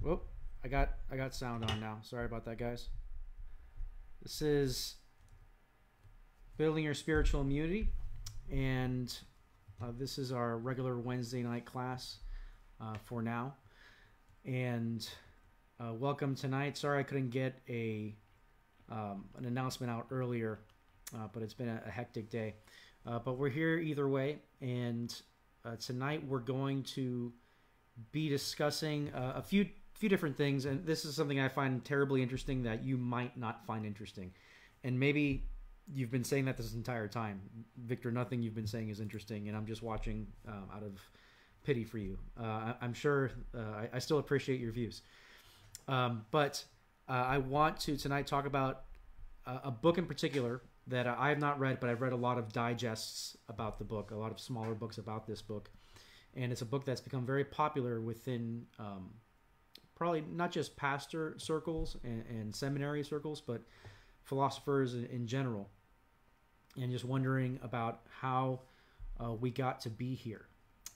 Whoop! I got sound on now. Sorry about that, guys. This is building your spiritual immunity, and this is our regular Wednesday night class for now. And welcome tonight. Sorry I couldn't get an announcement out earlier, but it's been a hectic day. But we're here either way, and tonight we're going to be discussing a few different things, and this is something I find terribly interesting that you might not find interesting. And maybe you've been saying that this entire time. Victor, nothing you've been saying is interesting, and I'm just watching out of pity for you. I'm sure I still appreciate your views. But I want to tonight talk about a book in particular that I have not read, but I've read a lot of digests about the book, a lot of smaller books about this book. And it's a book that's become very popular within probably not just pastor circles and seminary circles, but philosophers in general. And just wondering about how we got to be here.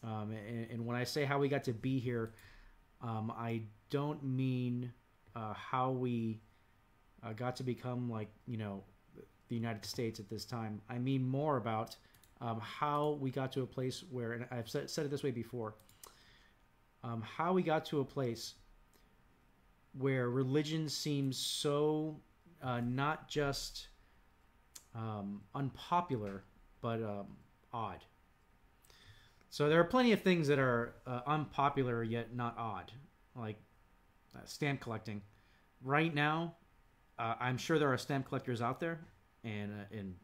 And when I say how we got to be here, I don't mean how we got to become like, the United States at this time. I mean more about how we got to a place where, and I've said it this way before, how we got to a place where religion seems so not just unpopular, but odd. So there are plenty of things that are unpopular yet not odd, like stamp collecting. Right now, I'm sure there are stamp collectors out there, and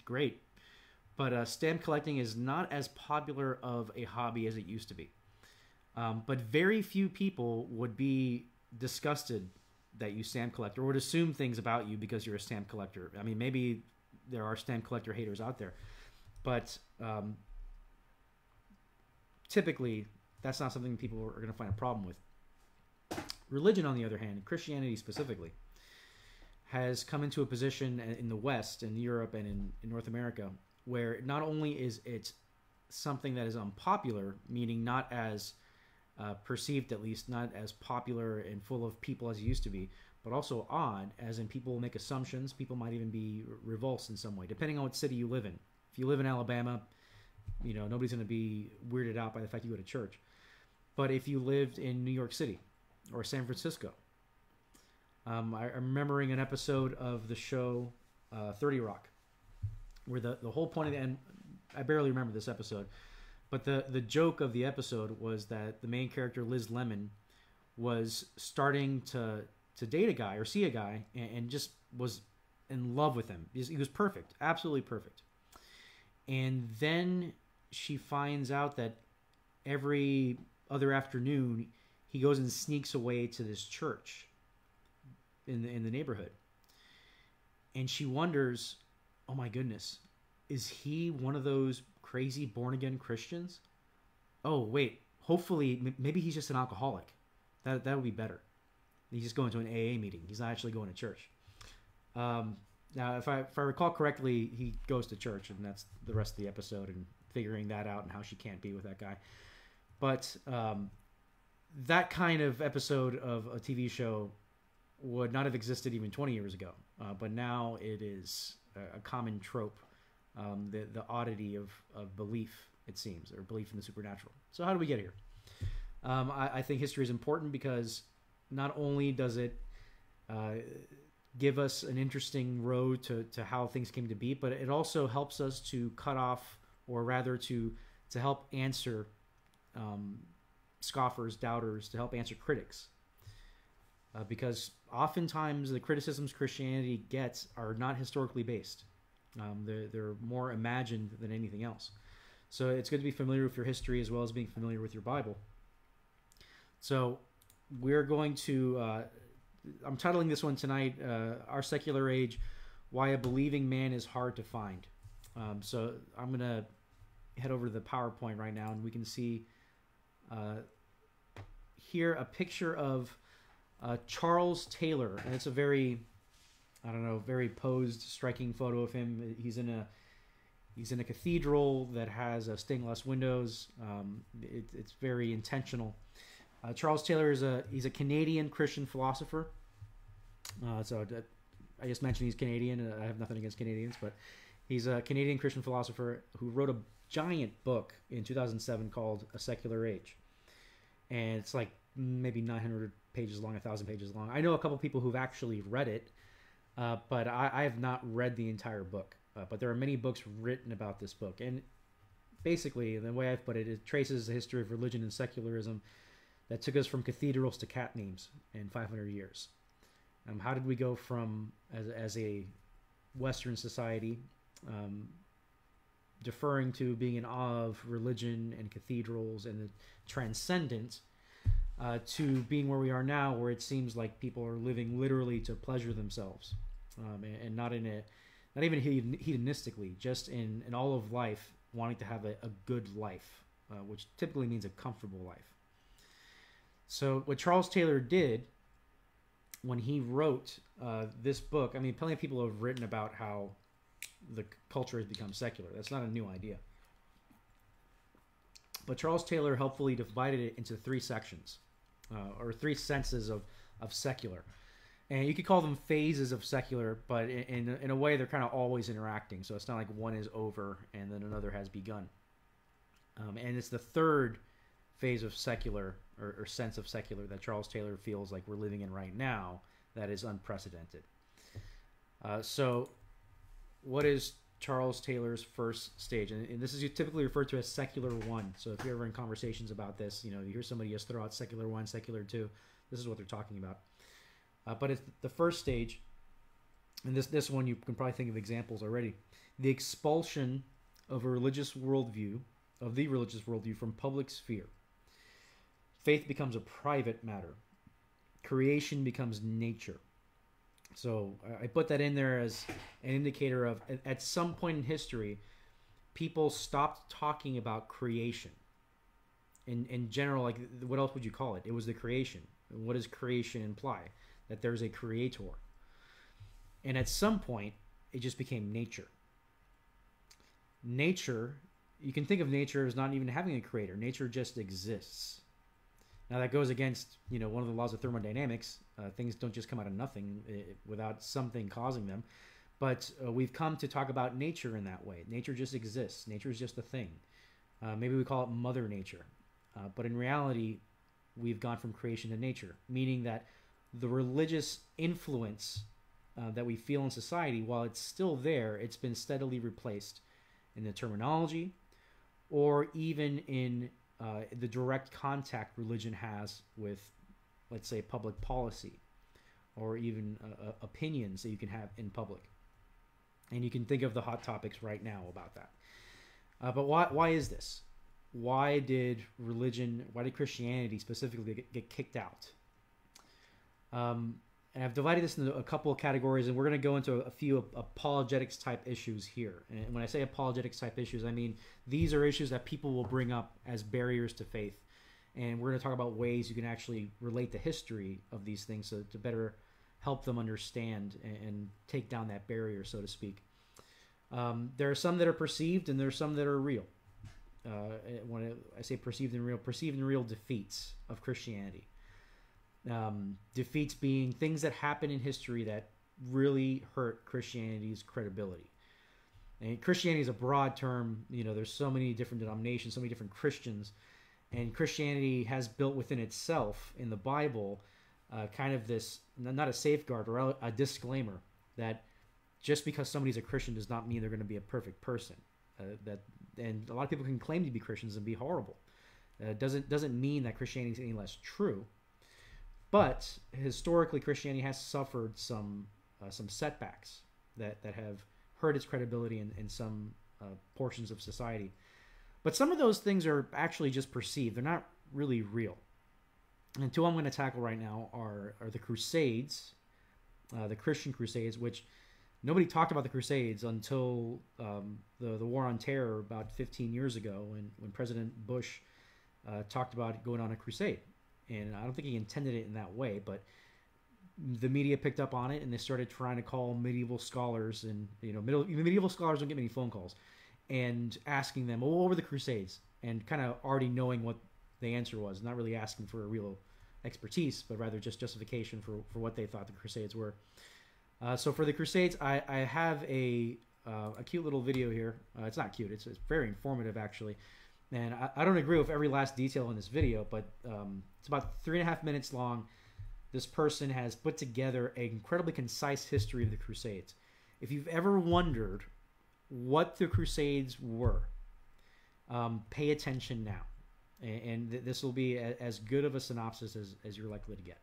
great. But stamp collecting is not as popular of a hobby as it used to be. But very few people would be disgusted that you stamp collect or would assume things about you because you're a stamp collector. I mean, maybe there are stamp collector haters out there, but typically that's not something people are going to find a problem with. Religion, on the other hand, Christianity specifically, has come into a position in the West, in Europe, and in North America, where not only is it something that is unpopular, meaning not as perceived, at least not as popular and full of people as it used to be, but also odd, as in people make assumptions. People might even be revulsed in some way, depending on what city you live in. If you live in Alabama, nobody's going to be weirded out by the fact you go to church. But if you lived in New York City or San Francisco, I'm remembering an episode of the show 30 Rock, where the whole point of the end, I barely remember this episode, but the joke of the episode was that the main character, Liz Lemon, was starting to date a guy or see a guy and just was in love with him. He was perfect, absolutely perfect. And then she finds out that every other afternoon he goes and sneaks away to this church in the neighborhood. And she wonders, oh my goodness, is he one of those crazy born-again Christians? Oh, wait, hopefully, maybe he's just an alcoholic. That would be better. He's just going to an AA meeting. He's not actually going to church. Now, if I recall correctly, he goes to church, and that's the rest of the episode, and figuring that out and how she can't be with that guy. But that kind of episode of a TV show would not have existed even 20 years ago. But now it is a common trope, the oddity of belief, it seems, or belief in the supernatural. So how do we get here? I think history is important because not only does it give us an interesting road to how things came to be, but it also helps us to cut off, or rather to help answer scoffers, doubters, to help answer critics. Because oftentimes the criticisms Christianity gets are not historically based. They're more imagined than anything else. So it's good to be familiar with your history as well as being familiar with your Bible. So we're going to, I'm titling this one tonight, Our Secular Age, Why a Believing Man is Hard to Find. So I'm going to head over to the PowerPoint right now, and we can see here a picture of Charles Taylor. And it's a very, very posed, striking photo of him. He's in a cathedral that has stained glass windows. It's very intentional. Charles Taylor he's a Canadian Christian philosopher. I just mentioned he's Canadian. I have nothing against Canadians, but he's a Canadian Christian philosopher who wrote a giant book in 2007 called A Secular Age. And it's like maybe 900 pages long, 1,000 pages long. I know a couple people who've actually read it, but I have not read the entire book. But there are many books written about this book. And basically, the way I've put it, it traces the history of religion and secularism that took us from cathedrals to cat names in 500 years. How did we go from, as a Western society, deferring to being in awe of religion and cathedrals and the transcendent, to being where we are now, where it seems like people are living literally to pleasure themselves, and not even hedonistically, just in all of life, wanting to have a good life, which typically means a comfortable life. So what Charles Taylor did when he wrote this book, I mean, plenty of people have written about how the culture has become secular. That's not a new idea. But Charles Taylor helpfully divided it into three sections, or three senses of secular. And you could call them phases of secular, but in a way they're kind of always interacting. So it's not like one is over and then another has begun. And it's the third phase of secular, or sense of secular, that Charles Taylor feels like we're living in right now, that is unprecedented. So what is Charles Taylor's first stage? And this is typically referred to as secular one. So if you're ever in conversations about this, you hear somebody just throw out secular one, secular two, this is what they're talking about. But it's the first stage, and this one you can probably think of examples already. The expulsion of the religious worldview from public sphere. Faith becomes a private matter. Creation becomes nature. So I put that in there as an indicator of, at some point in history, people stopped talking about creation. In general, like, what else would you call it? It was the creation. What does creation imply? That there's a creator. And at some point, it just became nature. Nature, you can think of nature as not even having a creator. Nature just exists. Now that goes against, one of the laws of thermodynamics. Things don't just come out of nothing without something causing them. But we've come to talk about nature in that way. Nature just exists. Nature is just a thing. Maybe we call it Mother Nature. But in reality, we've gone from creation to nature, meaning that the religious influence that we feel in society, while it's still there, it's been steadily replaced in the terminology, or even in the direct contact religion has with, let's say, public policy, or even opinions that you can have in public. And you can think of the hot topics right now about that. But why is this? Why did Christianity specifically get kicked out? And I've divided this into a couple of categories, and we're going to go into a few apologetics type issues here. And when I say apologetics type issues, I mean these are issues that people will bring up as barriers to faith. And we're going to talk about ways you can actually relate the history of these things to better help them understand and take down that barrier, so to speak. There are some that are perceived, and there are some that are real. When I say perceived and real defeats of Christianity. Defeats being things that happen in history that really hurt Christianity's credibility. And Christianity is a broad term. There's so many different denominations, so many different Christians, and Christianity has built within itself in the Bible kind of this, not a safeguard or a disclaimer, that just because somebody's a Christian does not mean they're going to be a perfect person. And a lot of people can claim to be Christians and be horrible. Doesn't mean that Christianity is any less true. But historically, Christianity has suffered some setbacks that have hurt its credibility in some portions of society. But some of those things are actually just perceived. They're not really real. And two I'm going to tackle right now are the Crusades, the Christian Crusades, which nobody talked about the Crusades until the War on Terror about 15 years ago, when President Bush talked about going on a crusade. And I don't think he intended it in that way, but the media picked up on it, and they started trying to call medieval scholars, and medieval scholars don't get many phone calls, and asking them, well, what were the Crusades? And kind of already knowing what the answer was. Not really asking for a real expertise, but rather just justification for what they thought the Crusades were. So for the Crusades, I have a cute little video here. It's not cute. It's very informative, actually. And I don't agree with every last detail in this video, but it's about 3.5 minutes long. This person has put together an incredibly concise history of the Crusades. If you've ever wondered what the Crusades were, pay attention now. And this will be as good of a synopsis as you're likely to get.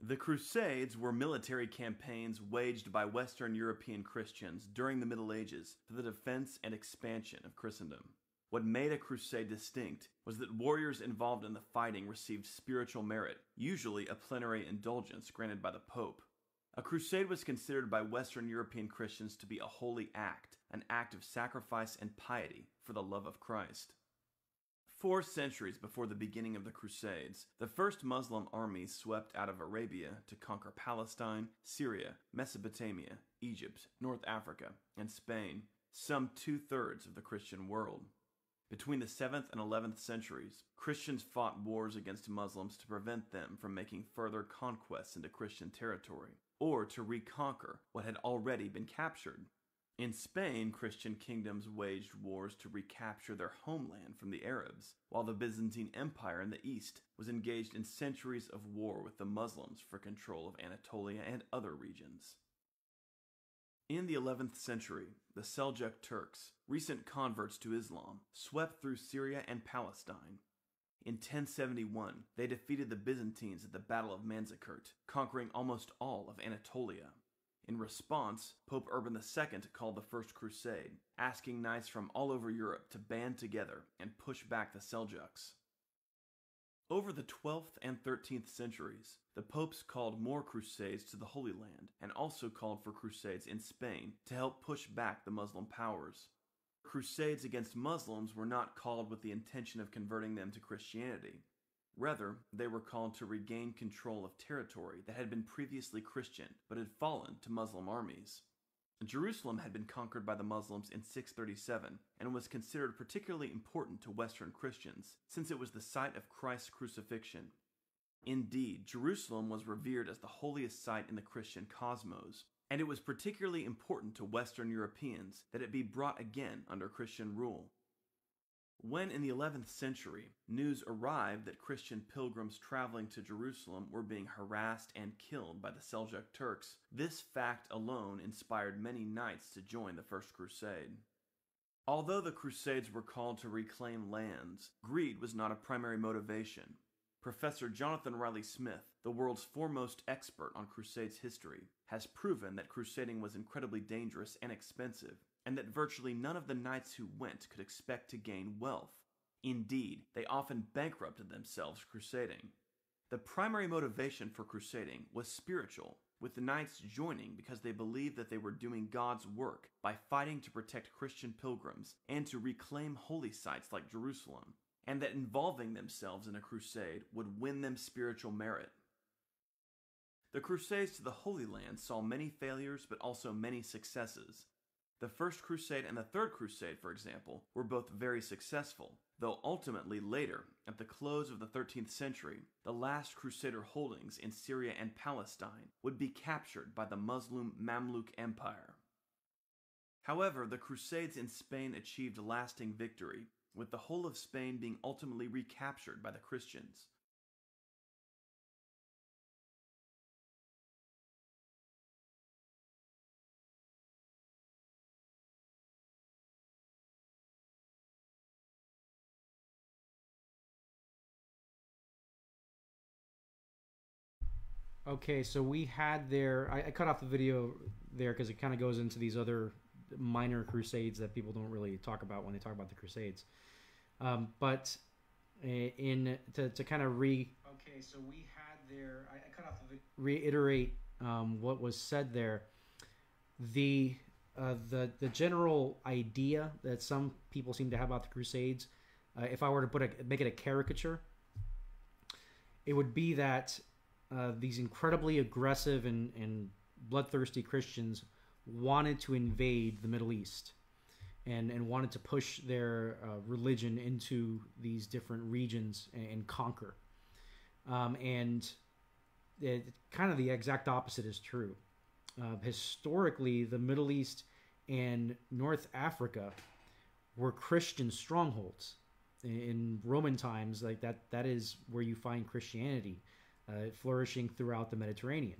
The Crusades were military campaigns waged by Western European Christians during the Middle Ages for the defense and expansion of Christendom. What made a crusade distinct was that warriors involved in the fighting received spiritual merit, usually a plenary indulgence granted by the Pope. A crusade was considered by Western European Christians to be a holy act, an act of sacrifice and piety for the love of Christ. 4 centuries before the beginning of the Crusades, the first Muslim armies swept out of Arabia to conquer Palestine, Syria, Mesopotamia, Egypt, North Africa, and Spain, some 2/3 of the Christian world. Between the 7th and 11th centuries, Christians fought wars against Muslims to prevent them from making further conquests into Christian territory, or to reconquer what had already been captured. In Spain, Christian kingdoms waged wars to recapture their homeland from the Arabs, while the Byzantine Empire in the east was engaged in centuries of war with the Muslims for control of Anatolia and other regions. In the 11th century, the Seljuk Turks, recent converts to Islam, swept through Syria and Palestine. In 1071, they defeated the Byzantines at the Battle of Manzikert, conquering almost all of Anatolia. In response, Pope Urban II called the First Crusade, asking knights from all over Europe to band together and push back the Seljuks. Over the 12th and 13th centuries, the popes called more crusades to the Holy Land and also called for crusades in Spain to help push back the Muslim powers. Crusades against Muslims were not called with the intention of converting them to Christianity. Rather, they were called to regain control of territory that had been previously Christian but had fallen to Muslim armies. Jerusalem had been conquered by the Muslims in 637 and was considered particularly important to Western Christians since it was the site of Christ's crucifixion. Indeed, Jerusalem was revered as the holiest site in the Christian cosmos, and it was particularly important to Western Europeans that it be brought again under Christian rule. When in the 11th century, news arrived that Christian pilgrims traveling to Jerusalem were being harassed and killed by the Seljuk Turks, this fact alone inspired many knights to join the First Crusade. Although the Crusades were called to reclaim lands, greed was not a primary motivation. Professor Jonathan Riley Smith, the world's foremost expert on Crusades history, has proven that crusading was incredibly dangerous and expensive, and that virtually none of the knights who went could expect to gain wealth. Indeed, they often bankrupted themselves crusading. The primary motivation for crusading was spiritual, with the knights joining because they believed that they were doing God's work by fighting to protect Christian pilgrims and to reclaim holy sites like Jerusalem, and that involving themselves in a crusade would win them spiritual merit. The Crusades to the Holy Land saw many failures but also many successes. The First Crusade and the Third Crusade, for example, were both very successful, though ultimately later, at the close of the 13th century, the last Crusader holdings in Syria and Palestine would be captured by the Muslim Mamluk Empire. However, the Crusades in Spain achieved lasting victory, with the whole of Spain being ultimately recaptured by the Christians. Okay, so we had there. I cut off the video there because it kind of goes into these other minor crusades that people don't really talk about when they talk about the Crusades. But to kind of okay, so we had there. I cut off the video. Reiterate what was said there. The general idea that some people seem to have about the Crusades, if I were to make it a caricature, it would be that these incredibly aggressive and bloodthirsty Christians wanted to invade the Middle East and wanted to push their religion into these different regions and conquer. And kind of the exact opposite is true. Historically, the Middle East and North Africa were Christian strongholds. In Roman times, like that is where you find Christianity flourishing throughout the Mediterranean.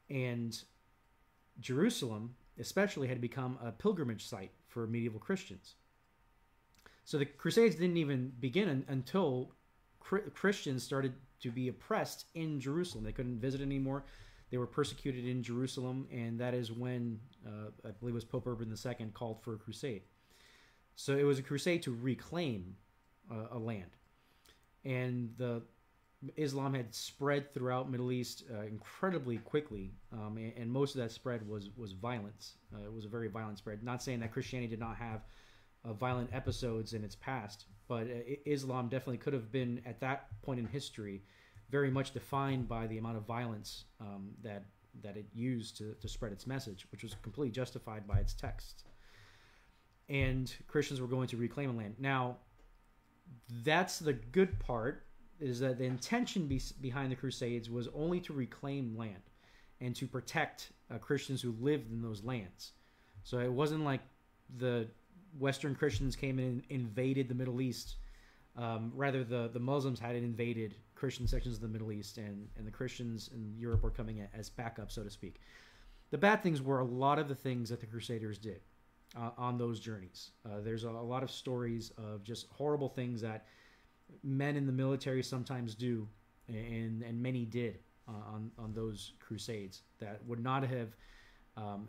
And Jerusalem especially had become a pilgrimage site for medieval Christians. So the Crusades didn't even begin until Christians started to be oppressed in Jerusalem. They couldn't visit anymore. They were persecuted in Jerusalem, and that is when, I believe it was Pope Urban II called for a crusade. So it was a crusade to reclaim a land. And Islam had spread throughout Middle East incredibly quickly, and most of that spread was violence. It was a very violent spread. Not saying that Christianity did not have violent episodes in its past, but Islam definitely could have been, at that point in history, very much defined by the amount of violence that it used to spread its message, which was completely justified by its texts. And Christians were going to reclaim land. Now, that's the good part, is that the intention behind the Crusades was only to reclaim land and to protect Christians who lived in those lands. So it wasn't like the Western Christians came in and invaded the Middle East. Rather, the Muslims had invaded Christian sections of the Middle East, and the Christians in Europe were coming as backup, so to speak. The bad things were a lot of the things that the Crusaders did on those journeys. There's a lot of stories of just horrible things that men in the military sometimes do, and many did on those crusades, that would not have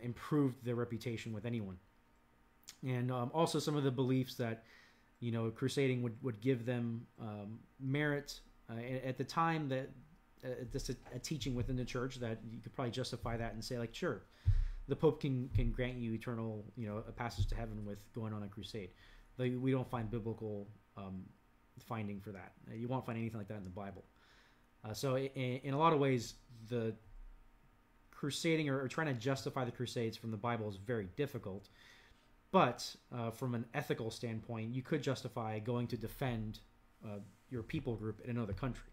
improved their reputation with anyone. And also some of the beliefs that, crusading would give them merit. At the time, that just a teaching within the church that you could probably justify that and say, like, sure, the Pope can grant you eternal, a passage to heaven with going on a crusade. Like, we don't find biblical finding for that. You won't find anything like that in the Bible. So in a lot of ways, the crusading or trying to justify the Crusades from the Bible is very difficult. But from an ethical standpoint, you could justify going to defend your people group in another country.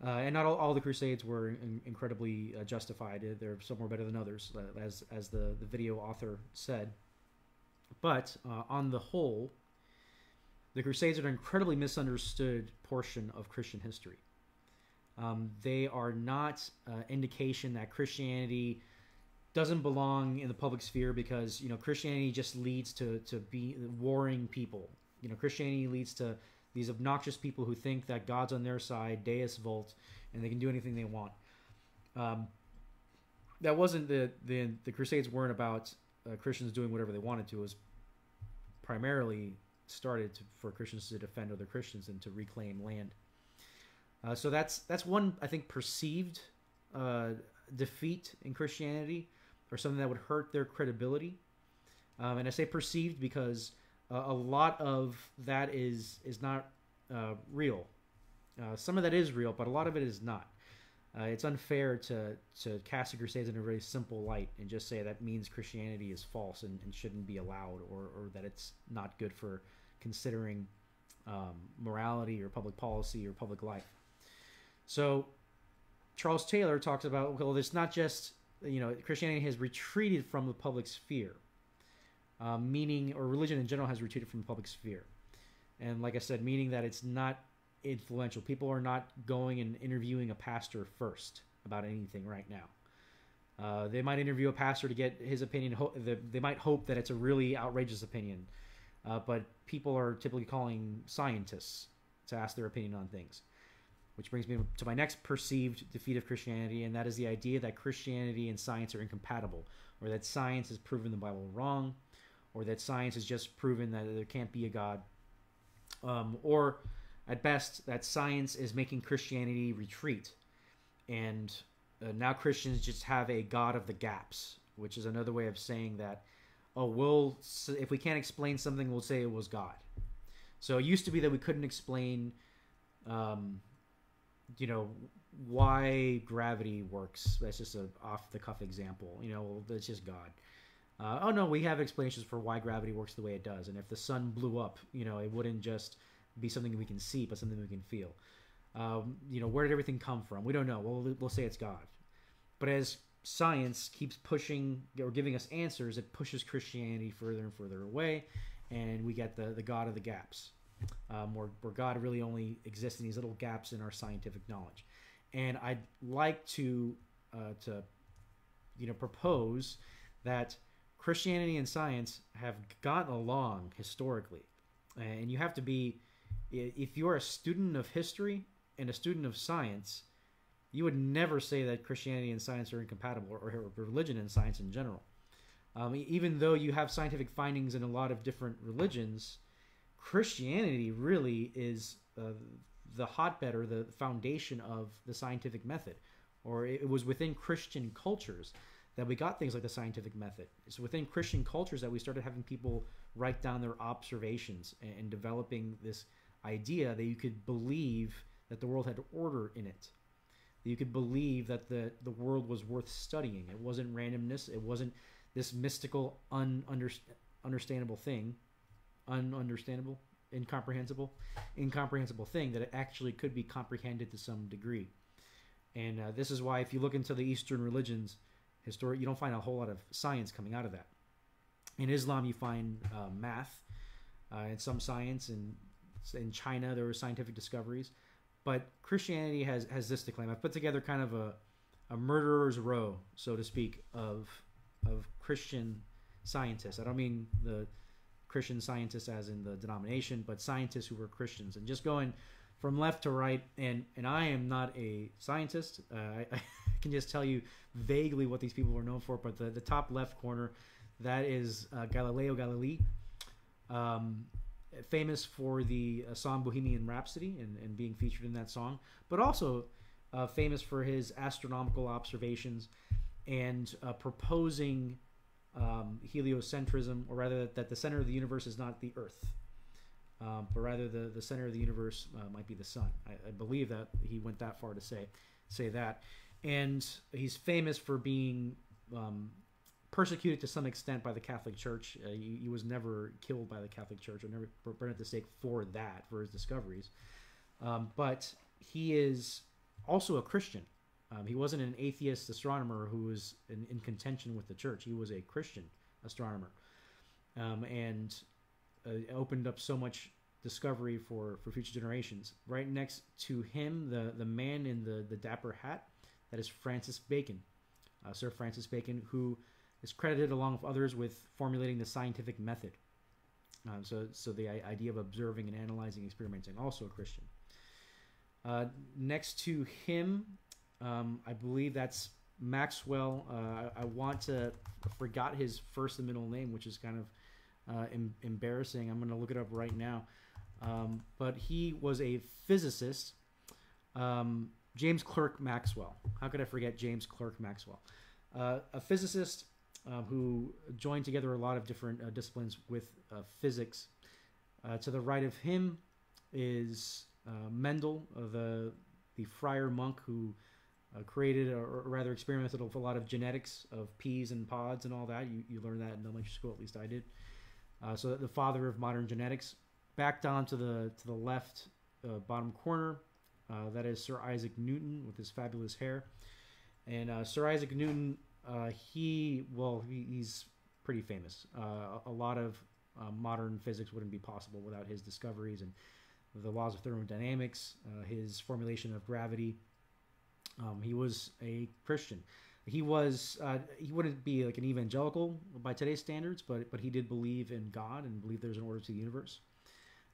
And not all the Crusades were incredibly justified. Some were better than others, as the video author said. But on the whole, the Crusades are an incredibly misunderstood portion of Christian history. They are not indication that Christianity doesn't belong in the public sphere, because Christianity just leads to be warring people. Christianity leads to these obnoxious people who think that God's on their side, Deus Vult, and they can do anything they want. That wasn't the Crusades weren't about Christians doing whatever they wanted to. It was primarily started for Christians to defend other Christians and to reclaim land. So that's one, I think, perceived defeat in Christianity, or something that would hurt their credibility. And I say perceived because a lot of that is not real. Some of that is real, but a lot of it is not. It's unfair to cast the Crusades in a very simple light and just say that means Christianity is false and shouldn't be allowed, or that it's not good for considering morality or public policy or public life. So Charles Taylor talks about, well, it's not just, Christianity has retreated from the public sphere, meaning, or religion in general has retreated from the public sphere. And like I said, meaning that it's not influential. People are not going and interviewing a pastor first about anything right now. They might interview a pastor to get his opinion. They might hope that it's a really outrageous opinion. But people are typically calling scientists to ask their opinion on things. Which brings me to my next perceived defeat of Christianity, and that is the idea that Christianity and science are incompatible, or that science has proven the Bible wrong, or that science has just proven that there can't be a God, or at best that science is making Christianity retreat, and now Christians just have a God of the gaps, which is another way of saying that, if we can't explain something, we'll say it was God. So it used to be that we couldn't explain you know, why gravity works. That's just a off the cuff example. You know, it's just God. Oh no, we have explanations for why gravity works the way it does. And if the sun blew up, you know, it wouldn't just be something we can see, but something we can feel. You know, where did everything come from? We don't know. We'll say it's God. But as science keeps pushing or giving us answers, it pushes Christianity further and further away, and we get the God of the gaps, where God really only exists in these little gaps in our scientific knowledge. And I'd like to propose that Christianity and science have gotten along historically, and you have to be, if you're a student of history and a student of science, you would never say that Christianity and science are incompatible, or religion and science in general. Even though you have scientific findings in a lot of different religions, Christianity really is the hotbed or the foundation of the scientific method, or it was within Christian cultures that we got things like the scientific method. It's within Christian cultures that we started having people write down their observations and developing this idea that you could believe that the world had order in it, that you could believe that the world was worth studying. It wasn't randomness. It wasn't this mystical, incomprehensible thing, that it actually could be comprehended to some degree. And this is why, if you look into the Eastern religions, you don't find a whole lot of science coming out of that. In Islam, you find math and some science, and in China there were scientific discoveries. But Christianity has this to claim. I've put together kind of a murderer's row, so to speak, of Christian scientists. I don't mean the Christian scientists as in the denomination, but scientists who were Christians. And just going from left to right, and I am not a scientist. I can just tell you vaguely what these people were known for, but the top left corner, that is Galileo Galilei, famous for the song Bohemian Rhapsody and being featured in that song, but also famous for his astronomical observations and proposing heliocentrism, or rather that the center of the universe is not the Earth, but rather the center of the universe might be the sun. I believe that he went that far to say that. And he's famous for being persecuted to some extent by the Catholic Church. He was never killed by the Catholic Church, or never burned at the stake for his discoveries. But he is also a Christian. He wasn't an atheist astronomer who was in contention with the church. He was a Christian astronomer, and opened up so much discovery for future generations. Right next to him, the man in the dapper hat, that is Francis Bacon, Sir Francis Bacon, who is credited along with others with formulating the scientific method. So the idea of observing and analyzing, experimenting, also a Christian. Next to him, I believe that's Maxwell. I forgot his first and middle name, which is kind of embarrassing. I'm going to look it up right now. But he was a physicist. James Clerk Maxwell. How could I forget James Clerk Maxwell? A physicist who joined together a lot of different disciplines with physics. To the right of him is Mendel, the friar monk who created, or rather experimented with a lot of genetics of peas and pods and all that. You learned that in elementary school, at least I did. So the father of modern genetics. Back down to the left bottom corner, that is Sir Isaac Newton with his fabulous hair. And Sir Isaac Newton, he's pretty famous. A lot of modern physics wouldn't be possible without his discoveries and the laws of thermodynamics, his formulation of gravity. He was a Christian. He wouldn't be like an evangelical by today's standards, but he did believe in God and believed there's an order to the universe.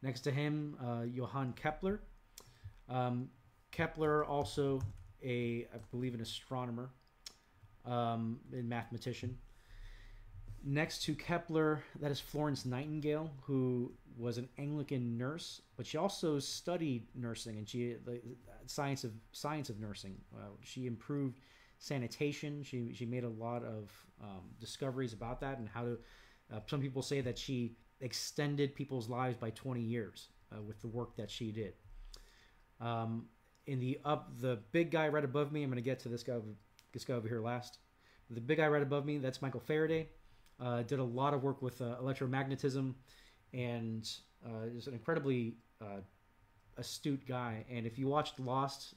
Next to him, Johann Kepler. Kepler, also I believe an astronomer, and mathematician. Next to Kepler, that is Florence Nightingale, who was an Anglican nurse, but she also studied nursing, and the science of nursing. She improved sanitation. She made a lot of discoveries about that, and how to. Some people say that she extended people's lives by 20 years with the work that she did. in the big guy right above me, I'm going to get to this guy over here last. The big guy right above me, that's Michael Faraday. Did a lot of work with electromagnetism, and is an incredibly astute guy. And if you watched Lost,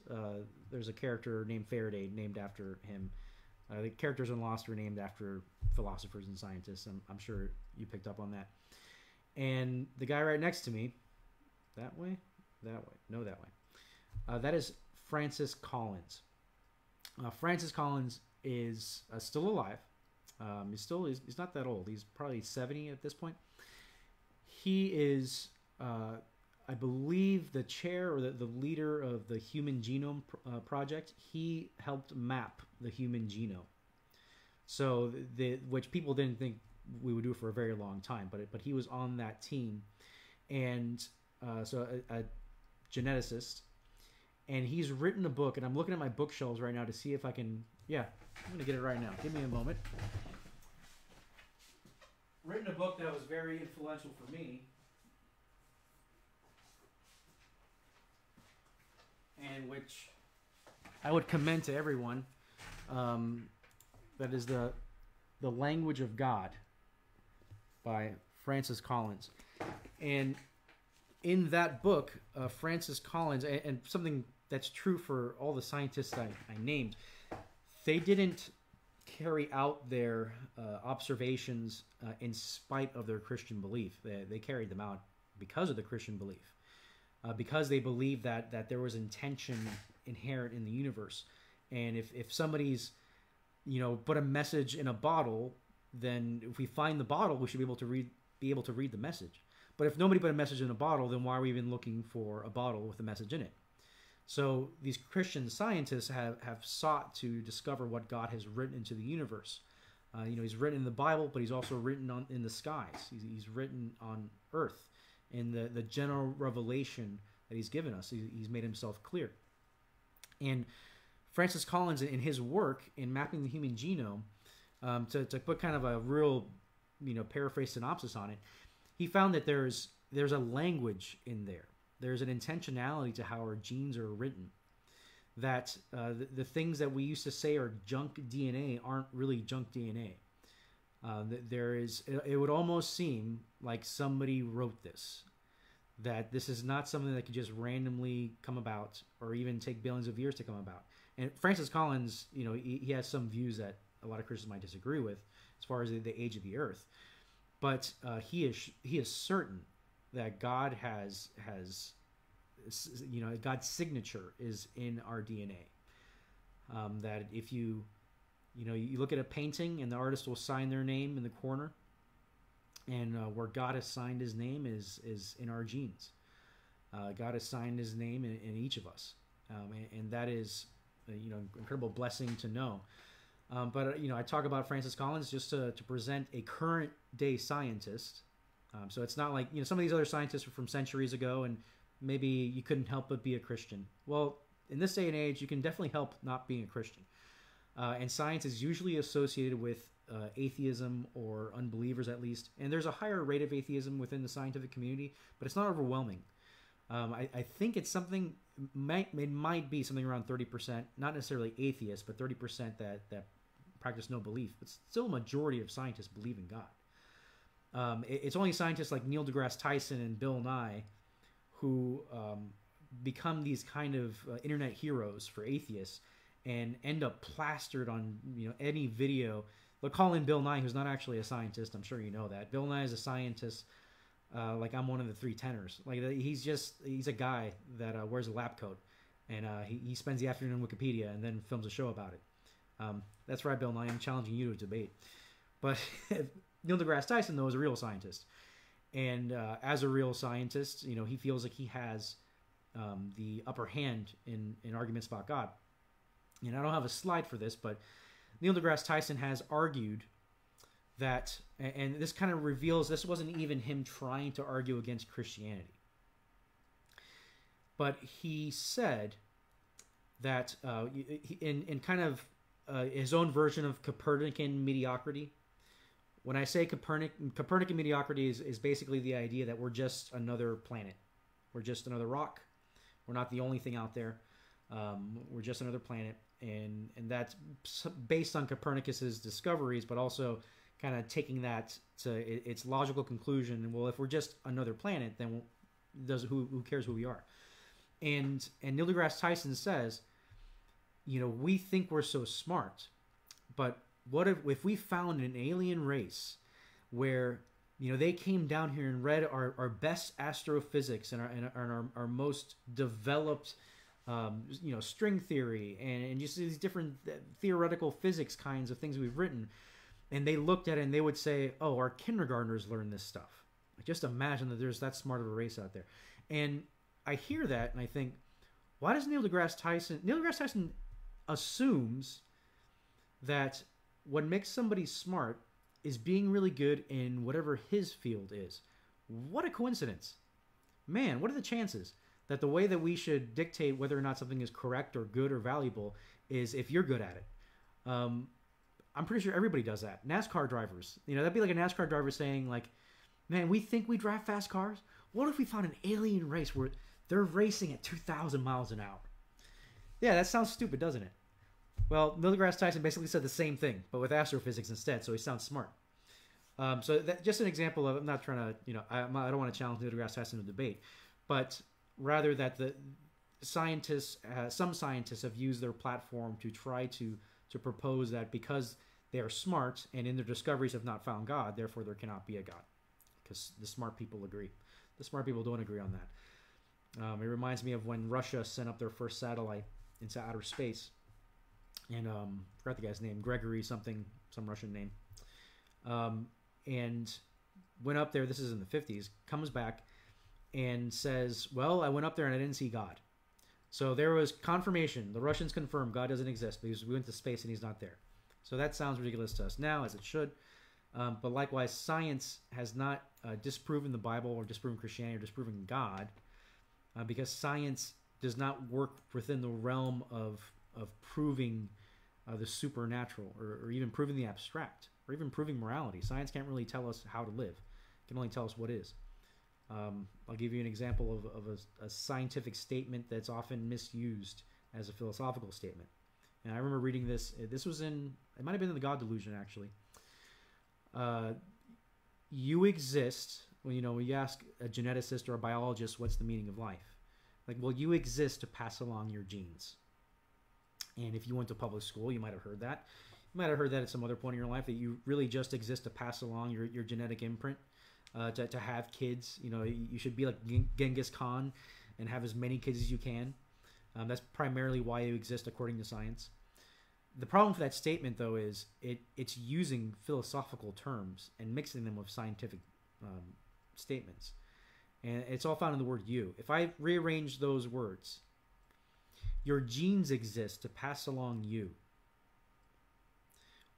there's a character named Faraday named after him. The characters in Lost are named after philosophers and scientists. I'm sure you picked up on that. And the guy right next to me, that way, no, that way. That is Francis Collins. Francis Collins is still alive. He's not that old. He's probably 70 at this point. He is, I believe, the chair or the leader of the Human Genome Project. He helped map the human genome. So which people didn't think we would do for a very long time, but he was on that team, and so a geneticist, and he's written a book. And I'm looking at my bookshelves right now to see if I can. Yeah, I'm gonna get it right now. Give me a moment. Written a book that was very influential for me, and which I would commend to everyone. That is the Language of God by Francis Collins. And in that book, Francis Collins, and something that's true for all the scientists I named, they didn't carry out their observations in spite of their Christian belief. They carried them out because of the Christian belief, because they believed that there was intention inherent in the universe. And if somebody's, put a message in a bottle, then if we find the bottle, we should be able to read the message. But if nobody put a message in a bottle, then why are we even looking for a bottle with a message in it? So these Christian scientists have sought to discover what God has written into the universe. He's written in the Bible, but he's also written in the skies. He's written on earth in the general revelation that he's given us. He's made himself clear. And Francis Collins, in his work in mapping the human genome, to put kind of a real, paraphrase synopsis on it, he found that there's a language in there. There's an intentionality to how our genes are written. That the things that we used to say are junk DNA aren't really junk DNA. It would almost seem like somebody wrote this. That this is not something that could just randomly come about, or even take billions of years to come about. And Francis Collins, he has some views that a lot of Christians might disagree with, as far as the age of the earth. But he is certain that God has God's signature is in our DNA. That if you look at a painting and the artist will sign their name in the corner, and where God has signed his name is in our genes. God has signed his name in each of us, and that is incredible blessing to know. But I talk about Francis Collins just to present a current day scientist. So it's not like some of these other scientists are from centuries ago, and maybe you couldn't help but be a Christian. Well, in this day and age, you can definitely help not being a Christian. And science is usually associated with atheism, or unbelievers at least. And there's a higher rate of atheism within the scientific community, but it's not overwhelming. I think it's something, it might be something around 30%, not necessarily atheists, but 30% that practice no belief. But still a majority of scientists believe in God. It's only scientists like Neil deGrasse Tyson and Bill Nye who become these kind of internet heroes for atheists, and end up plastered on any video. They'll call in Bill Nye, who's not actually a scientist. I'm sure you know that. Bill Nye is a scientist, like I'm one of the three tenors. Like he's a guy that wears a lab coat, and he spends the afternoon on Wikipedia and then films a show about it. That's right, Bill Nye. I'm challenging you to a debate. But Neil deGrasse Tyson, though, is a real scientist, and as a real scientist, he feels like he has the upper hand in arguments about God. And I don't have a slide for this, but Neil deGrasse Tyson has argued that, and this kind of reveals this wasn't even him trying to argue against Christianity. But he said that in kind of his own version of Copernican mediocrity. When I say Copernican mediocrity is basically the idea that we're just another planet. We're just another rock. We're not the only thing out there. We're just another planet, and that's based on Copernicus's discoveries, but also kind of taking that to its logical conclusion. Well, if we're just another planet, then who cares who we are? And Neil deGrasse Tyson says, we think we're so smart, but what if we found an alien race where they came down here and read our best astrophysics and our most developed string theory and just these different theoretical physics kinds of things we've written, and they looked at it and they would say, oh, our kindergartners learn this stuff. Just imagine that there's that smart of a race out there. And I hear that and I think, why does Neil deGrasse Tyson assumes that what makes somebody smart is being really good in whatever his field is. What a coincidence. Man, what are the chances that the way that we should dictate whether or not something is correct or good or valuable is if you're good at it? I'm pretty sure everybody does that. NASCAR drivers, that'd be like a NASCAR driver saying like, man, we think we drive fast cars. What if we found an alien race where they're racing at 2,000 miles an hour? Yeah, that sounds stupid, doesn't it? Well, Neil deGrasse Tyson basically said the same thing, but with astrophysics instead, so he sounds smart. So that's just an example of, I'm not trying to, I don't want to challenge Neil deGrasse Tyson in a debate, but rather that the scientists, some scientists have used their platform to try to propose that because they are smart and in their discoveries have not found God, therefore there cannot be a God. Because the smart people agree. The smart people don't agree on that. It reminds me of when Russia sent up their first satellite into outer space. And I forgot the guy's name, Gregory something, some Russian name. And went up there, this is in the 50s, comes back and says, well, I went up there and I didn't see God. So there was confirmation. The Russians confirmed God doesn't exist because we went to space and he's not there. So that sounds ridiculous to us now, as it should. But likewise, science has not disproven the Bible or disproven Christianity or disproven God because science does not work within the realm of proving the supernatural or even proving the abstract or even proving morality. Science can't really tell us how to live. It can only tell us what is. I'll give you an example of a scientific statement that's often misused as a philosophical statement. And I remember reading this. This was it might have been in the God Delusion, actually. You exist, when you ask a geneticist or a biologist, what's the meaning of life? Like, well, you exist to pass along your genes. And if you went to public school, you might have heard that. You might have heard that at some other point in your life, that you really just exist to pass along your genetic imprint, to have kids. You should be like Genghis Khan and have as many kids as you can. That's primarily why you exist, according to science. The problem for that statement, though, is it's using philosophical terms and mixing them with scientific statements. And it's all found in the word you. If I rearrange those words, your genes exist to pass along you.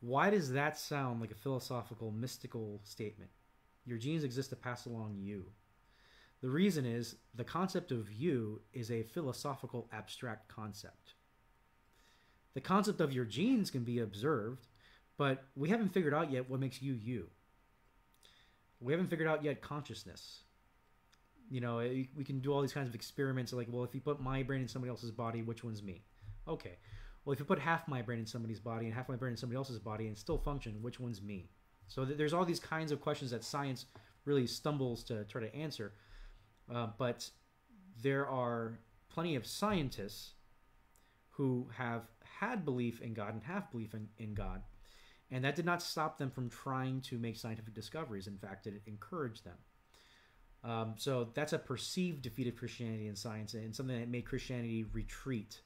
Why does that sound like a philosophical, mystical statement? Your genes exist to pass along you. The reason is the concept of you is a philosophical, abstract concept. The concept of your genes can be observed, but we haven't figured out yet what makes you you. We haven't figured out yet consciousness. We can do all these kinds of experiments like, well, if you put my brain in somebody else's body, which one's me? Okay. Well, if you put half my brain in somebody's body and half my brain in somebody else's body and still function, which one's me? So there's all these kinds of questions that science really stumbles to try to answer. But there are plenty of scientists who have had belief in God and have belief in God. And that did not stop them from trying to make scientific discoveries. In fact, it encouraged them. So that's a perceived defeat of Christianity and science, and something that made Christianity retreat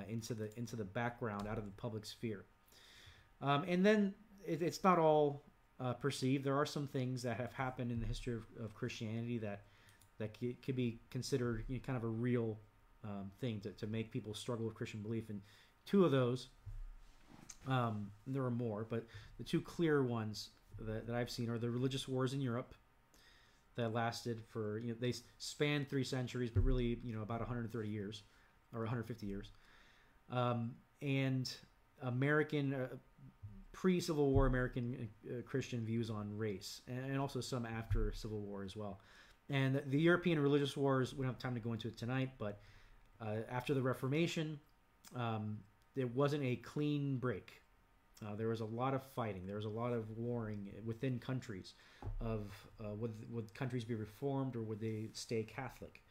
into the background, out of the public sphere. And then it's not all perceived. There are some things that have happened in the history of Christianity that could be considered kind of a real thing to make people struggle with Christian belief. And two of those, there are more, but the two clear ones that I've seen are the religious wars in Europe that lasted for, they spanned 3 centuries, but really, about 130 years or 150 years. And American, pre-Civil War American Christian views on race, and also some after Civil War as well. And the European religious wars, we don't have time to go into it tonight, but After the Reformation, there wasn't a clean break. There was a lot of fighting. There was a lot of warring within countries of would countries be reformed or would they stay Catholic?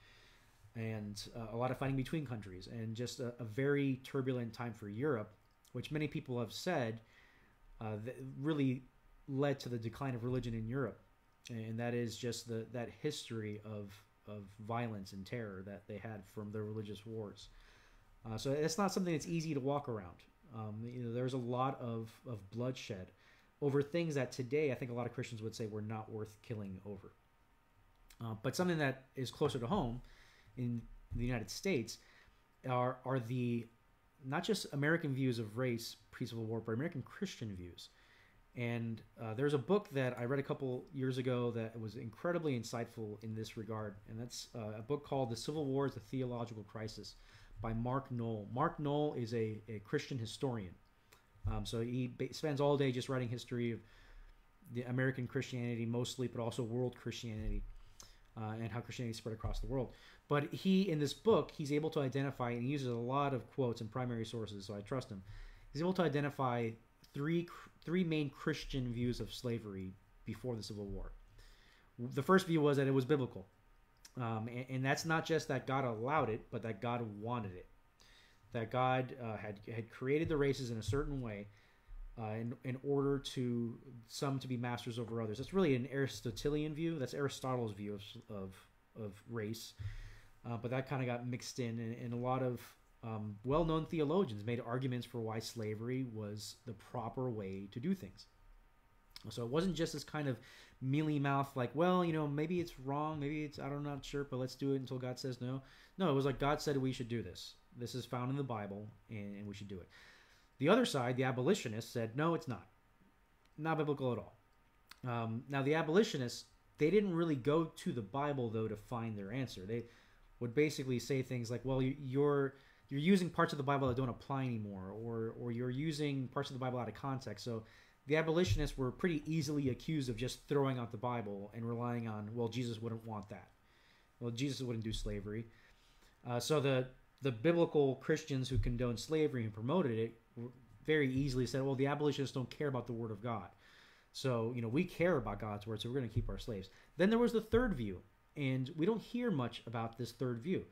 And a lot of fighting between countries, and just a very turbulent time for Europe, which many people have said that really led to the decline of religion in Europe. And that is just that history of violence and terror that they had from their religious wars. So it's not something that's easy to walk around. There's a lot of bloodshed over things that today I think a lot of Christians would say were not worth killing over. But something that is closer to home in the United States are the not just American views of race pre-Civil War, but American Christian views. And there's a book that I read a couple years ago that was incredibly insightful in this regard, and that's a book called The Civil War is a Theological Crisis by Mark Knoll. Mark Knoll is a Christian historian. So he spends all day just writing history of the American Christianity mostly, but also world Christianity, and how Christianity spread across the world. But in this book, he's able to identify, and he uses a lot of quotes and primary sources, so I trust him. He's able to identify three main Christian views of slavery before the Civil War. The first view was that it was biblical. And that's not just that God allowed it, but that God wanted it. That God had created the races in a certain way in order to some to be masters over others. That's really an Aristotelian view. That's Aristotle's view of race. But that kind of got mixed in, and a lot of well-known theologians made arguments for why slavery was the proper way to do things. So it wasn't just this kind of mealy-mouth, like, well, maybe it's wrong, maybe it's, I'm not sure, but let's do it until God says no. No, it was like God said we should do this. This is found in the Bible, and we should do it. The other side, the abolitionists, said, no, it's not. Not biblical at all. Now, the abolitionists, they didn't really go to the Bible, though, to find their answer. They would basically say things like, well, you're using parts of the Bible that don't apply anymore, or you're using parts of the Bible out of context. So the abolitionists were pretty easily accused of just throwing out the Bible and relying on, well, Jesus wouldn't want that. Well, Jesus wouldn't do slavery. So the biblical Christians who condoned slavery and promoted it very easily said, well, the abolitionists don't care about the Word of God. So, we care about God's Word, so we're going to keep our slaves. Then there was the third view, and we don't hear much about this third view,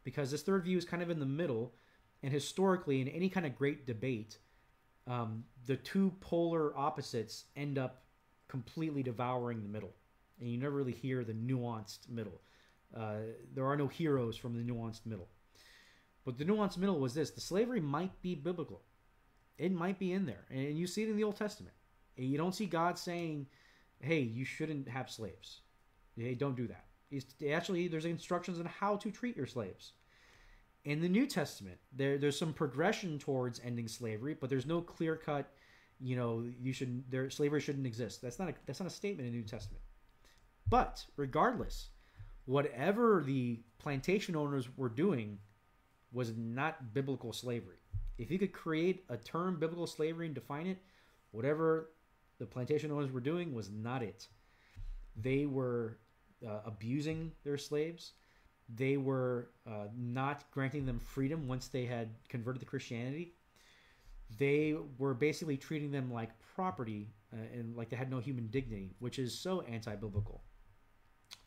because this third view is kind of in the middle, and historically, in any kind of great debate, the two polar opposites end up completely devouring the middle, and you never really hear the nuanced middle. There are no heroes from the nuanced middle. But the nuanced middle was this: the slavery might be biblical. It might be in there, and you see it in the Old Testament. And you don't see God saying, hey, you shouldn't have slaves. Hey, don't do that. Actually, there's instructions on how to treat your slaves. In the New Testament, there's some progression towards ending slavery, but there's no clear-cut, slavery shouldn't exist. That's not a statement in the New Testament. But regardless, whatever the plantation owners were doing was not biblical slavery. If you could create a term biblical slavery and define it, whatever the plantation owners were doing was not it. They were abusing their slaves. They were not granting them freedom once they had converted to Christianity. They were basically treating them like property and like they had no human dignity, which is so anti-biblical.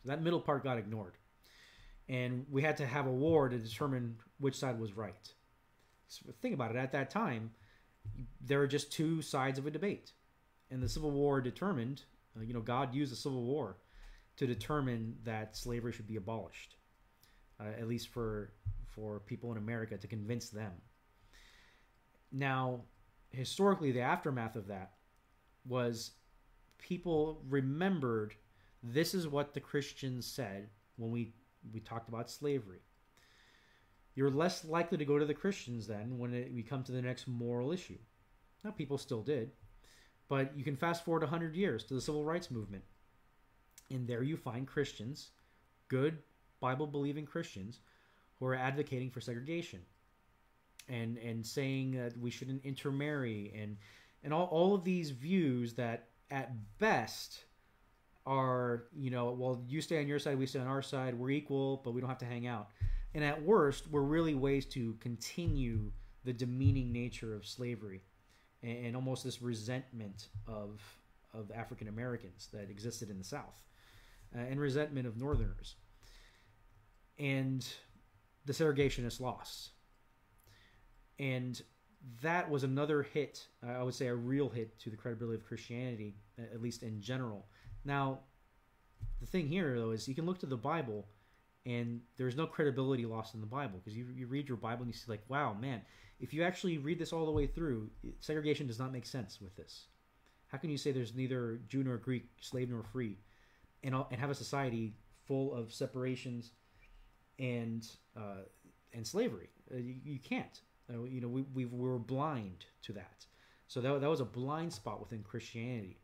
That middle part got ignored. And we had to have a war to determine which side was right. So think about it. At that time, there were just two sides of a debate. And the Civil War determined, God used the Civil War to determine that slavery should be abolished. At least for people in America, to convince them. Now, historically, the aftermath of that was people remembered this is what the Christians said when we talked about slavery. You're less likely to go to the Christians then when we come to the next moral issue. Now, people still did. But you can fast forward 100 years to the Civil Rights Movement. And there you find Christians, good Bible-believing Christians, who are advocating for segregation and saying that we shouldn't intermarry and all of these views that at best are, well, you stay on your side, we stay on our side, we're equal, but we don't have to hang out. And at worst, were really ways to continue the demeaning nature of slavery and almost this resentment of African Americans that existed in the South, and resentment of Northerners. And the segregationists lost. And that was another hit, I would say a real hit to the credibility of Christianity, at least in general. Now, the thing here, though, is you can look to the Bible, and there's no credibility lost in the Bible, because you read your Bible and you see, like, wow, man, if you actually read this all the way through, segregation does not make sense with this. How can you say there's neither Jew nor Greek, slave nor free, and have a society full of separations and slavery? You can't. We were blind to that. So that was a blind spot within Christianity.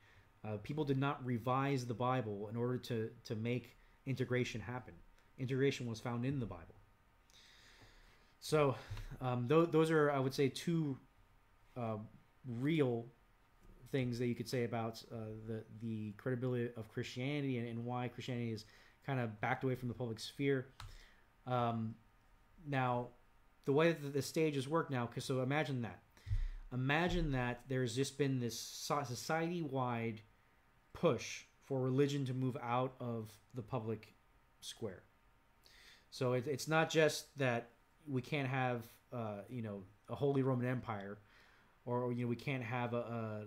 People did not revise the Bible in order to make integration happen. Integration was found in the Bible. So those are, I would say, two real things that you could say about the credibility of Christianity and why Christianity is kind of backed away from the public sphere. Now, the way that the stages work now, so imagine that there's just been this society-wide push for religion to move out of the public square. So it's not just that we can't have a Holy Roman Empire, or we can't have a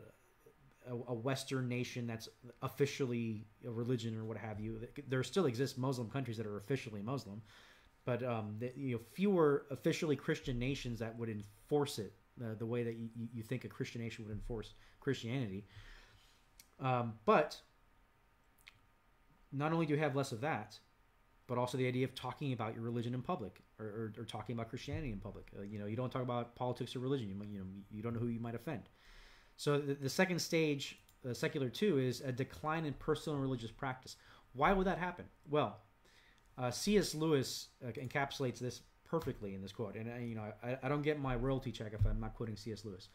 Western nation that's officially a religion or what have you. There still exist Muslim countries that are officially Muslim, but fewer officially Christian nations that would enforce it the way that you think a Christian nation would enforce Christianity. But not only do you have less of that, but also the idea of talking about your religion in public, or talking about Christianity in public. You don't talk about politics or religion. You don't know who you might offend. So the second stage, secular 2, is a decline in personal religious practice. Why would that happen? Well, C.S. Lewis encapsulates this perfectly in this quote, and I don't get my royalty check if I'm not quoting C.S. Lewis.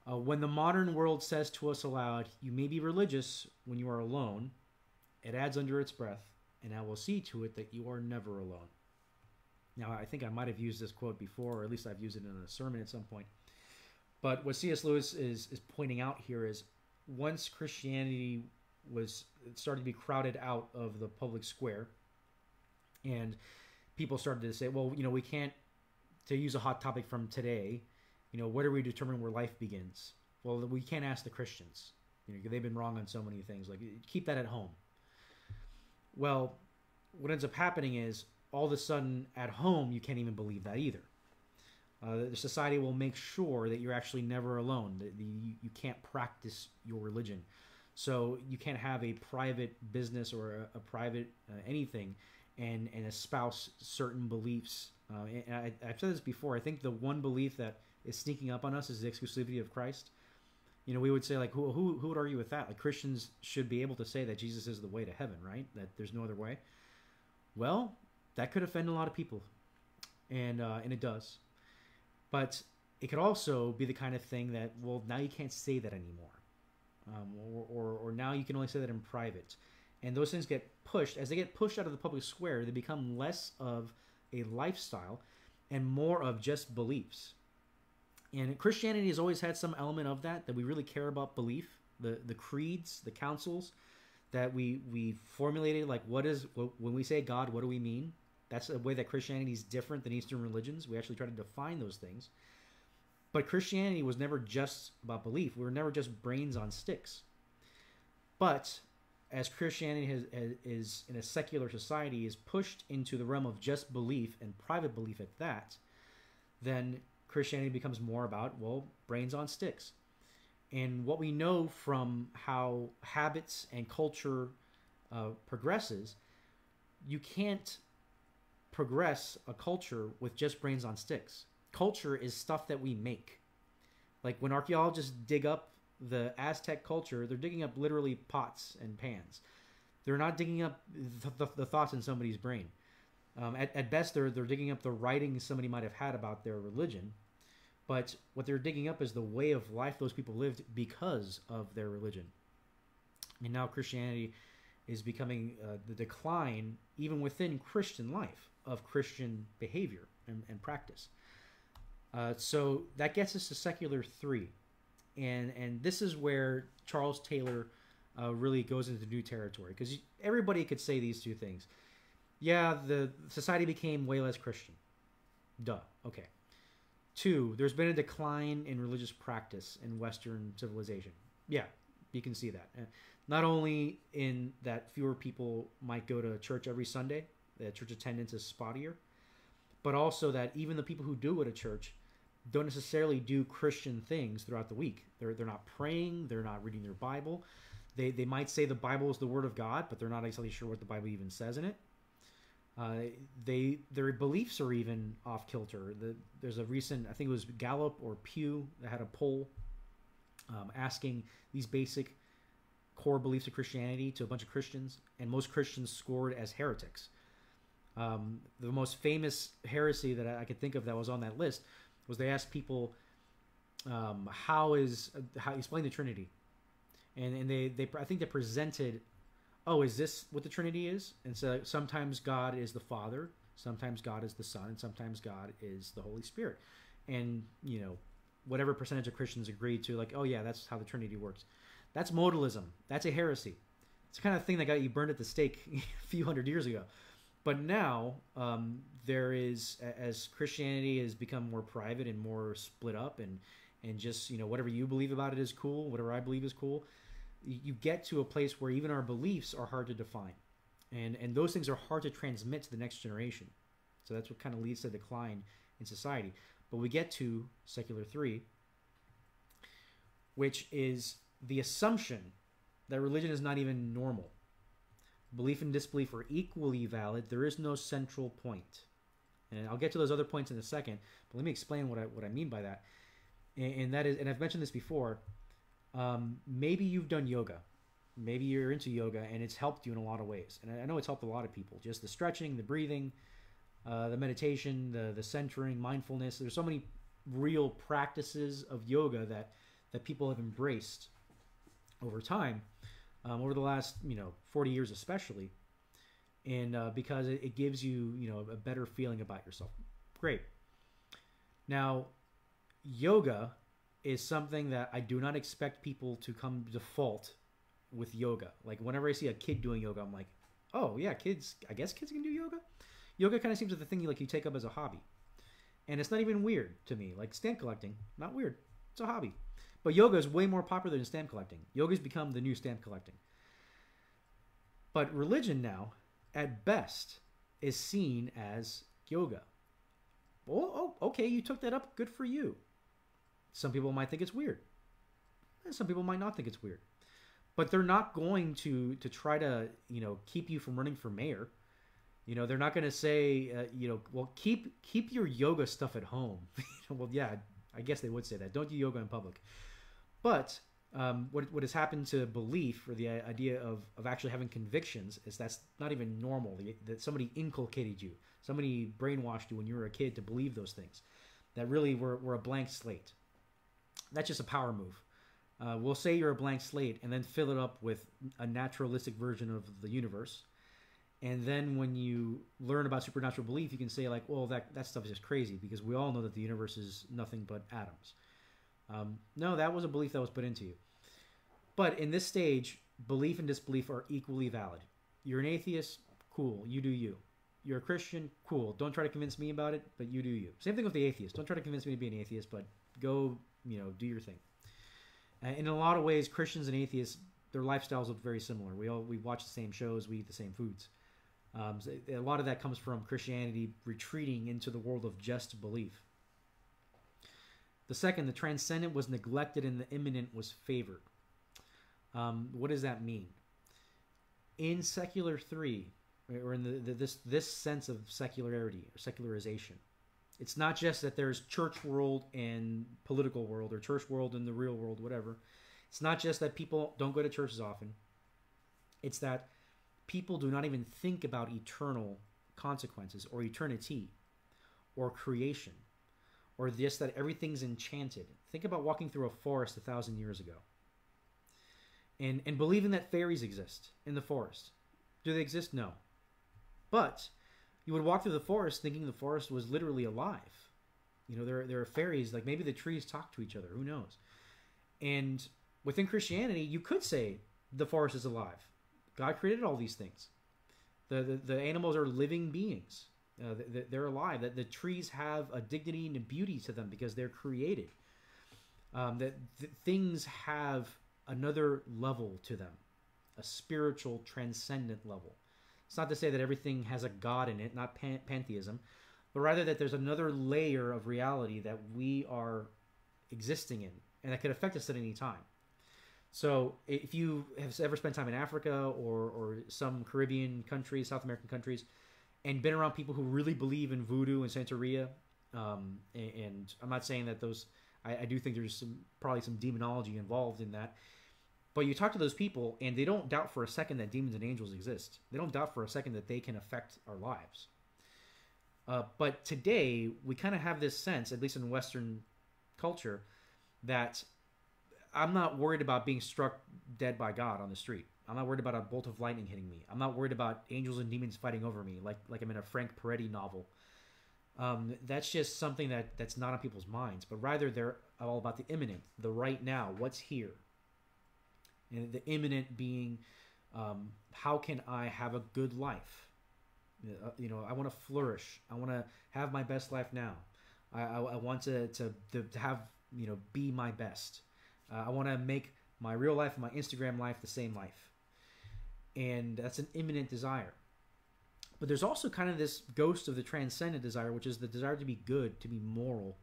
When the modern world says to us aloud, "You may be religious when you are alone," it adds under its breath, "and I will see to it that you are never alone." Now, I think I might have used this quote before, or at least I've used it in a sermon at some point. But what C.S. Lewis is pointing out here is, once Christianity started to be crowded out of the public square, and people started to say, well, we can't, to use a hot topic from today, where do we determine where life begins? Well, we can't ask the Christians. They've been wrong on so many things. Like, keep that at home. Well, what ends up happening is, all of a sudden, at home, you can't even believe that either. The society will make sure that you're actually never alone, that you can't practice your religion. So you can't have a private business or a private anything and espouse certain beliefs. And I've said this before. I think the one belief that is sneaking up on us is the exclusivity of Christ. We would say, like, who would argue with that? Like, Christians should be able to say that Jesus is the way to heaven, right? That there's no other way. Well, that could offend a lot of people, and it does. But it could also be the kind of thing that, well, now you can't say that anymore, or now you can only say that in private. And those things get pushed. As they get pushed out of the public square, they become less of a lifestyle and more of just beliefs. And Christianity has always had some element of that we really care about belief, the creeds, the councils that we formulated. Like, when we say God, what do we mean? That's a way that Christianity is different than Eastern religions. We actually try to define those things. But Christianity was never just about belief. We were never just brains on sticks. But as Christianity is in a secular society, is pushed into the realm of just belief and private belief at that, then Christianity becomes more about, well, brains on sticks. And what we know from how habits and culture progresses, you can't progress a culture with just brains on sticks. Culture is stuff that we make. Like, when archaeologists dig up the Aztec culture, they're digging up literally pots and pans. They're not digging up the thoughts in somebody's brain. At best, they're digging up the writings somebody might have had about their religion. But what they're digging up is the way of life those people lived because of their religion. And now Christianity is becoming the decline, even within Christian life, of Christian behavior and practice. So that gets us to secular 3. And this is where Charles Taylor really goes into new territory, because everybody could say these two things. Yeah, the society became way less Christian. Duh. Okay. 2, there's been a decline in religious practice in Western civilization. Yeah, you can see that. Not only in that fewer people might go to church every Sunday, the church attendance is spottier, but also that even the people who do go to church don't necessarily do Christian things throughout the week. They're not praying, they're not reading their Bible. They might say the Bible is the Word of God, but they're not exactly sure what the Bible even says in it. Their beliefs are even off kilter. There's a recent, I think it was Gallup or Pew, that had a poll asking these basic core beliefs of Christianity to a bunch of Christians, and most Christians scored as heretics. The most famous heresy that I could think of that was on that list was they asked people, how explain the Trinity, and they I think they presented, oh, is this what the Trinity is? And so sometimes God is the Father, sometimes God is the Son, and sometimes God is the Holy Spirit. And, whatever percentage of Christians agreed to, like, oh yeah, that's how the Trinity works. That's modalism. That's a heresy. It's the kind of thing that got you burned at the stake a few hundred years ago. But now, there is, as Christianity has become more private and more split up, and just, whatever you believe about it is cool, whatever I believe is cool, you get to a place where even our beliefs are hard to define. And those things are hard to transmit to the next generation. So that's what kind of leads to decline in society. But we get to secular 3, which is the assumption that religion is not even normal. Belief and disbelief are equally valid. There is no central point. And I'll get to those other points in a second, but let me explain what I mean by that. And that is, and I've mentioned this before, maybe you've done yoga. Maybe you're into yoga and it's helped you in a lot of ways. And I know it's helped a lot of people. Just the stretching, the breathing, the meditation, the centering, mindfulness. There's so many real practices of yoga that people have embraced over time, over the last 40 years especially, and because it gives you a better feeling about yourself. Great. Now, yoga is something that I do not expect people to come default with yoga. Like whenever I see a kid doing yoga, I'm like, oh yeah, kids. I guess kids can do yoga. Yoga kind of seems like the thing you take up as a hobby, and it's not even weird to me. Like stamp collecting, not weird. It's a hobby. But yoga is way more popular than stamp collecting. Yoga's become the new stamp collecting. But religion now, at best, is seen as yoga. Oh, okay, you took that up. Good for you. Some people might think it's weird. Some people might not think it's weird. But they're not going to try to, keep you from running for mayor. They're not going to say, well, keep your yoga stuff at home. Well, yeah, I guess they would say that. Don't do yoga in public. But what has happened to belief, or the idea of actually having convictions, is that's not even normal. That somebody inculcated you. Somebody brainwashed you when you were a kid to believe those things. That really were a blank slate. That's just a power move. We'll say you're a blank slate and then fill it up with a naturalistic version of the universe. And then when you learn about supernatural belief, you can say like, well, that stuff is just crazy, because we all know that the universe is nothing but atoms. No, that was a belief that was put into you. But in this stage, belief and disbelief are equally valid. You're an atheist, cool, you do you. You're a Christian, cool, don't try to convince me about it, but you do you. Same thing with the atheist. Don't try to convince me to be an atheist, but go, do your thing. In a lot of ways, Christians and atheists, their lifestyles look very similar. We watch the same shows, we eat the same foods. So a lot of that comes from Christianity retreating into the world of just belief. The second, the transcendent was neglected and the immanent was favored. What does that mean? In secular 3, or in this sense of secularity or secularization, it's not just that there's church world and political world, or church world and the real world, whatever. It's not just that people don't go to church as often. It's that people do not even think about eternal consequences, or eternity, or creation, or just that everything's enchanted. Think about walking through a forest 1,000 years ago and believing that fairies exist in the forest. Do they exist? No. But you would walk through the forest thinking the forest was literally alive. You know, there are fairies, like maybe the trees talk to each other. Who knows? And within Christianity, you could say the forest is alive. God created all these things. The animals are living beings. They're alive. That the trees have a dignity and a beauty to them because they're created. That things have another level to them, a spiritual, transcendent level. It's not to say that everything has a God in it, not pantheism, but rather that there's another layer of reality that we are existing in, and that could affect us at any time. So if you have ever spent time in Africa or some Caribbean countries, South American countries, and been around people who really believe in voodoo and Santeria, and I'm not saying that those, I do think there's probably some demonology involved in that, but you talk to those people and they don't doubt for a second that demons and angels exist. They don't doubt for a second that they can affect our lives. But today, we kind of have this sense, at least in Western culture, that I'm not worried about being struck dead by God on the street. I'm not worried about a bolt of lightning hitting me. I'm not worried about angels and demons fighting over me, like I'm in a Frank Peretti novel. That's just something that's not on people's minds, but rather they're all about the imminent, the right now, what's here. And the imminent being, how can I have a good life? You know, I want to flourish. I want to have my best life now. I want to have, you know, be my best. I want to make my real life and my Instagram life the same life. And that's an imminent desire. But there's also kind of this ghost of the transcendent desire, which is the desire to be good, to be moral.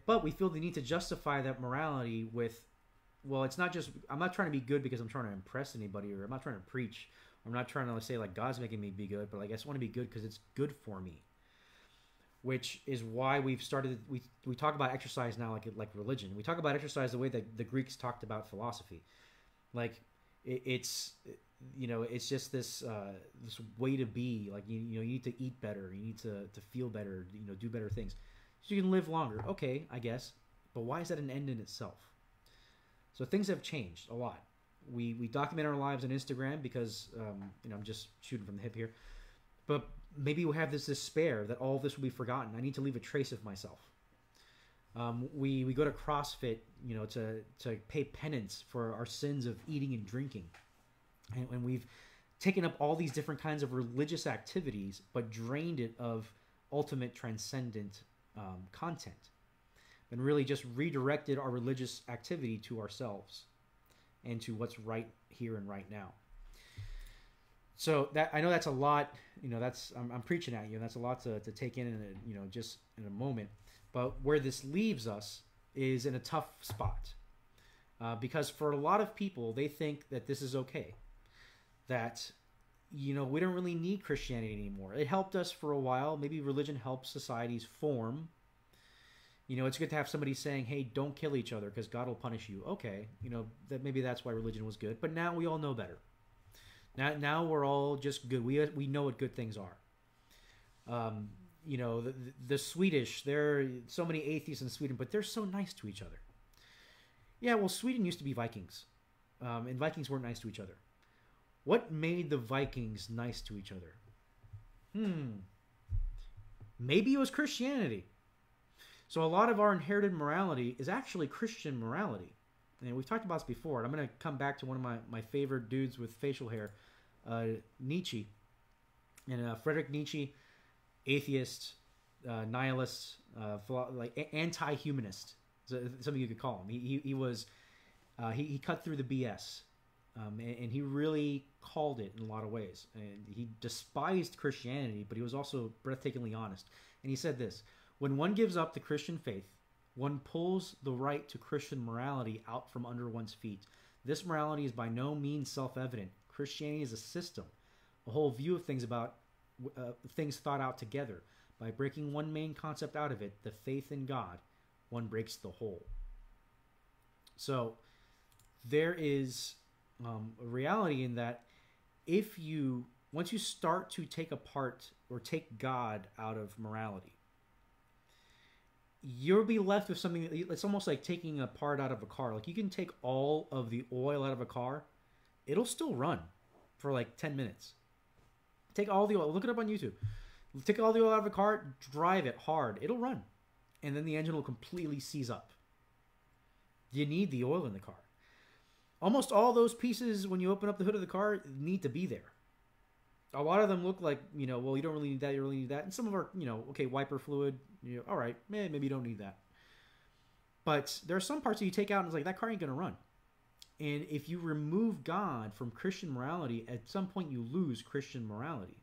But we feel the need to justify that morality with, well, it's not just, I'm not trying to be good because I'm trying to impress anybody, or I'm not trying to preach. I'm not trying to say like God's making me be good, but like I just want to be good because it's good for me. Which is why we've started, we talk about exercise now like religion. We talk about exercise the way that the Greeks talked about philosophy. Like it's, you know, it's just this this way to be. Like you know, you need to eat better, you need to feel better, you know, do better things, so you can live longer. Okay, I guess, but why is that an end in itself? So things have changed a lot. We document our lives on Instagram because you know, I'm just shooting from the hip here, but maybe we have this despair that all of this will be forgotten. I need to leave a trace of myself. We go to CrossFit, you know, to pay penance for our sins of eating and drinking. And we've taken up all these different kinds of religious activities, but drained it of ultimate transcendent content. And really just redirected our religious activity to ourselves and to what's right here and right now. So that, I know that's a lot, you know, that's, I'm preaching at you, and that's a lot to take in a, you know, just in a moment. But where this leaves us is in a tough spot. Because for a lot of people, they think that this is okay. That, you know, we don't really need Christianity anymore. It helped us for a while. Maybe religion helps societies form. You know, it's good to have somebody saying, hey, don't kill each other because God will punish you. Okay, you know, that maybe that's why religion was good. But now we all know better. Now we're all just good. We know what good things are. You know, the Swedish, there are so many atheists in Sweden, but they're so nice to each other. Yeah, well, Sweden used to be Vikings, and Vikings weren't nice to each other. What made the Vikings nice to each other? Maybe it was Christianity. So a lot of our inherited morality is actually Christian morality. And we've talked about this before, and I'm going to come back to one of my favorite dudes with facial hair, Nietzsche. And Friedrich Nietzsche, atheist, nihilist, like anti-humanist, something you could call him. He was, he cut through the BS, and he really called it in a lot of ways. And he despised Christianity, but he was also breathtakingly honest. And he said this: when one gives up the Christian faith, one pulls the right to Christian morality out from under one's feet. This morality is by no means self-evident. Christianity is a system, a whole view of things about things thought out together. By breaking one main concept out of it, the faith in God, one breaks the whole. So there is a reality in that once you start to take apart or take God out of morality, you'll be left with something. It's almost like taking a part out of a car. Like you can take all of the oil out of a car, it'll still run for like 10 minutes. Take all the oil. Look it up on YouTube. Take all the oil out of a car, drive it hard. It'll run. And then the engine will completely seize up. You need the oil in the car. Almost all those pieces, when you open up the hood of the car, need to be there. A lot of them look like, well, you don't really need that, you really need that. And some of them are, okay, wiper fluid. All right, maybe you don't need that. But there are some parts that you take out and it's like, that car ain't going to run. And if you remove God from Christian morality, at some point you lose Christian morality.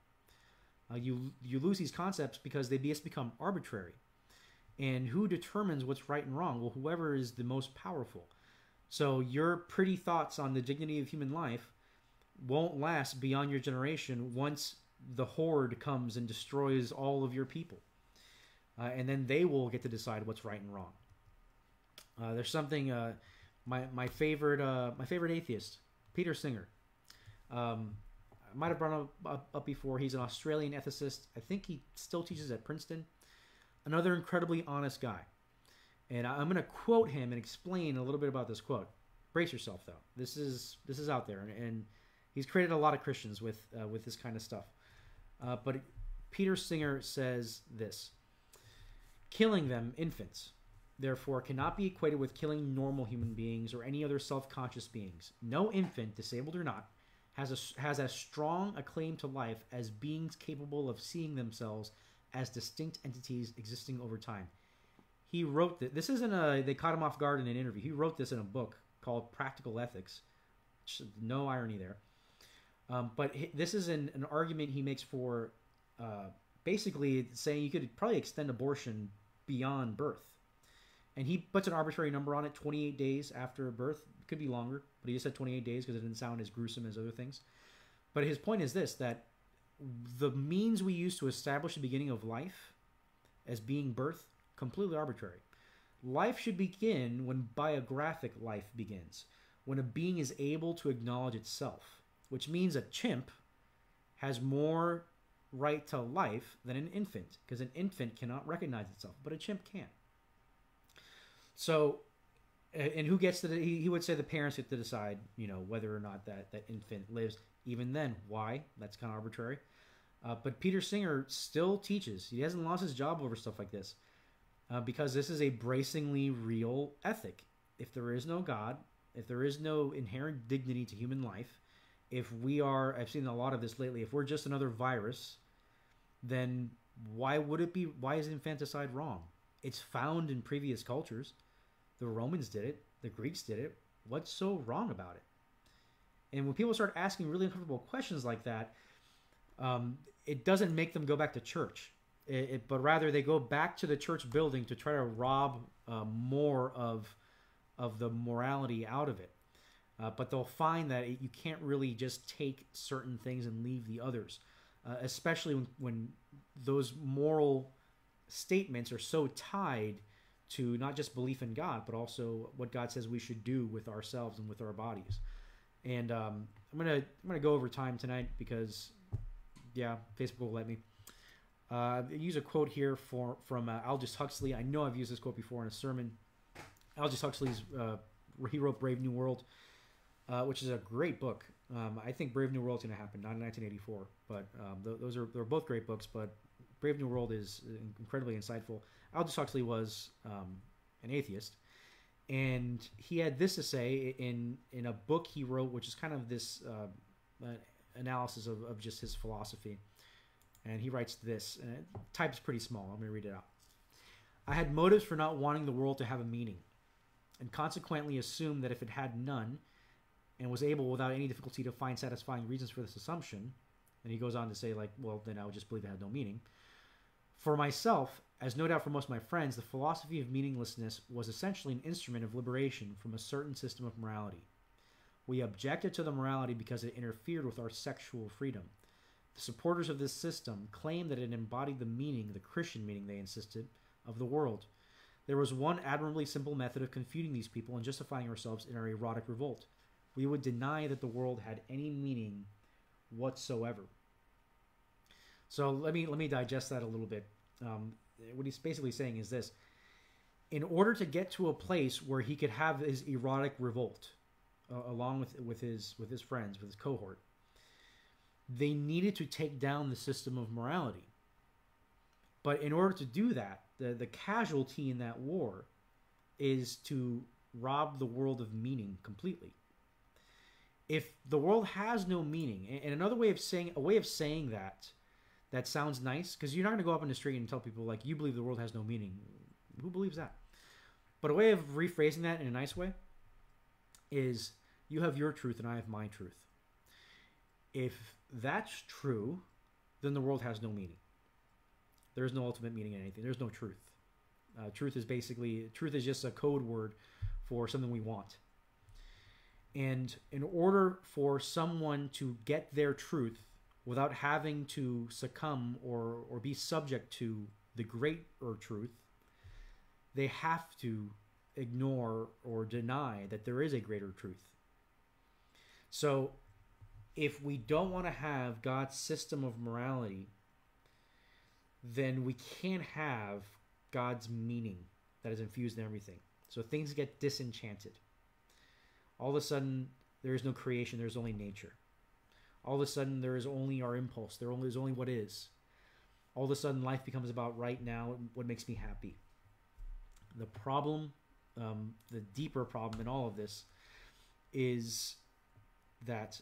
You lose these concepts because they just become arbitrary. And who determines what's right and wrong? Well, whoever is the most powerful. So your pretty thoughts on the dignity of human life won't last beyond your generation once the horde comes and destroys all of your people. And then they will get to decide what's right and wrong. There's something, my favorite atheist, Peter Singer. I might have brought him up before. He's an Australian ethicist. I think he still teaches at Princeton. Another incredibly honest guy. And I'm going to quote him and explain a little bit about this quote. Brace yourself, though. This is out there, and he's created a lot of Christians with this kind of stuff. But Peter Singer says this: killing them, infants, therefore, cannot be equated with killing normal human beings or any other self-conscious beings. No infant, disabled or not, has as strong a claim to life as beings capable of seeing themselves as distinct entities existing over time. He wrote that. This isn't they caught him off guard in an interview. He wrote this in a book called Practical Ethics. No irony there. But this is an argument he makes for basically saying you could probably extend abortion beyond birth. And he puts an arbitrary number on it, 28 days after birth. It could be longer, but he just said 28 days because it didn't sound as gruesome as other things. But his point is this, that the means we use to establish the beginning of life as being birth, completely arbitrary. Life should begin when biographic life begins, when a being is able to acknowledge itself, which means a chimp has more right to life than an infant, because an infant cannot recognize itself, but a chimp can. So, and who gets to, he would say the parents get to decide, whether or not that infant lives. Even then, why? That's kind of arbitrary. But Peter Singer still teaches. He hasn't lost his job over stuff like this. Because this is a bracingly real ethic. If there is no God, if there is no inherent dignity to human life, if we are, I've seen a lot of this lately, if we're just another virus, then why is infanticide wrong? It's found in previous cultures. The Romans did it. The Greeks did it. What's so wrong about it? And when people start asking really uncomfortable questions like that, it doesn't make them go back to church. But rather they go back to the church building to try to rob more of the morality out of it. But they'll find that you can't really just take certain things and leave the others, especially when those moral statements are so tied to not just belief in God, but also what God says we should do with ourselves and with our bodies. And I'm gonna go over time tonight because, yeah, Facebook will let me. I use a quote here from Aldous Huxley. I know I've used this quote before in a sermon. Aldous Huxley's he wrote Brave New World, which is a great book. I think Brave New World's going to happen, not in 1984, but they're both great books. But Brave New World is incredibly insightful. Aldous Huxley was an atheist, and he had this to say in a book he wrote, which is kind of this analysis of just his philosophy. And he writes this, and it type's pretty small. I'm going to read it out. I had motives for not wanting the world to have a meaning, and consequently assumed that if it had none, and was able without any difficulty to find satisfying reasons for this assumption, and he goes on to say, well, then I would just believe it had no meaning. For myself, as no doubt for most of my friends, the philosophy of meaninglessness was essentially an instrument of liberation from a certain system of morality. We objected to the morality because it interfered with our sexual freedom. The supporters of this system claimed that it embodied the meaning, the Christian meaning, they insisted, of the world. There was one admirably simple method of confuting these people and justifying ourselves in our erotic revolt. We would deny that the world had any meaning whatsoever. So let me digest that a little bit. What he's basically saying is this: in order to get to a place where he could have his erotic revolt, along with his friends, with his cohort, they needed to take down the system of morality. But in order to do that, the casualty in that war is to rob the world of meaning completely. If the world has no meaning, and another way of saying that sounds nice, because you're not going to go up in the street and tell people like, you believe the world has no meaning. Who believes that? But a way of rephrasing that in a nice way is, you have your truth and I have my truth. If that's true, then the world has no meaning. There is no ultimate meaning in anything. There's no truth. Truth is just a code word for something we want. And in order for someone to get their truth without having to succumb or be subject to the greater truth, they have to ignore or deny that there is a greater truth. So if we don't want to have God's system of morality, then we can't have God's meaning that is infused in everything. So things get disenchanted. All of a sudden, there is no creation, there's only nature. All of a sudden, there is only our impulse, there's only what is. All of a sudden, life becomes about right now, what makes me happy. The problem, the deeper problem in all of this is that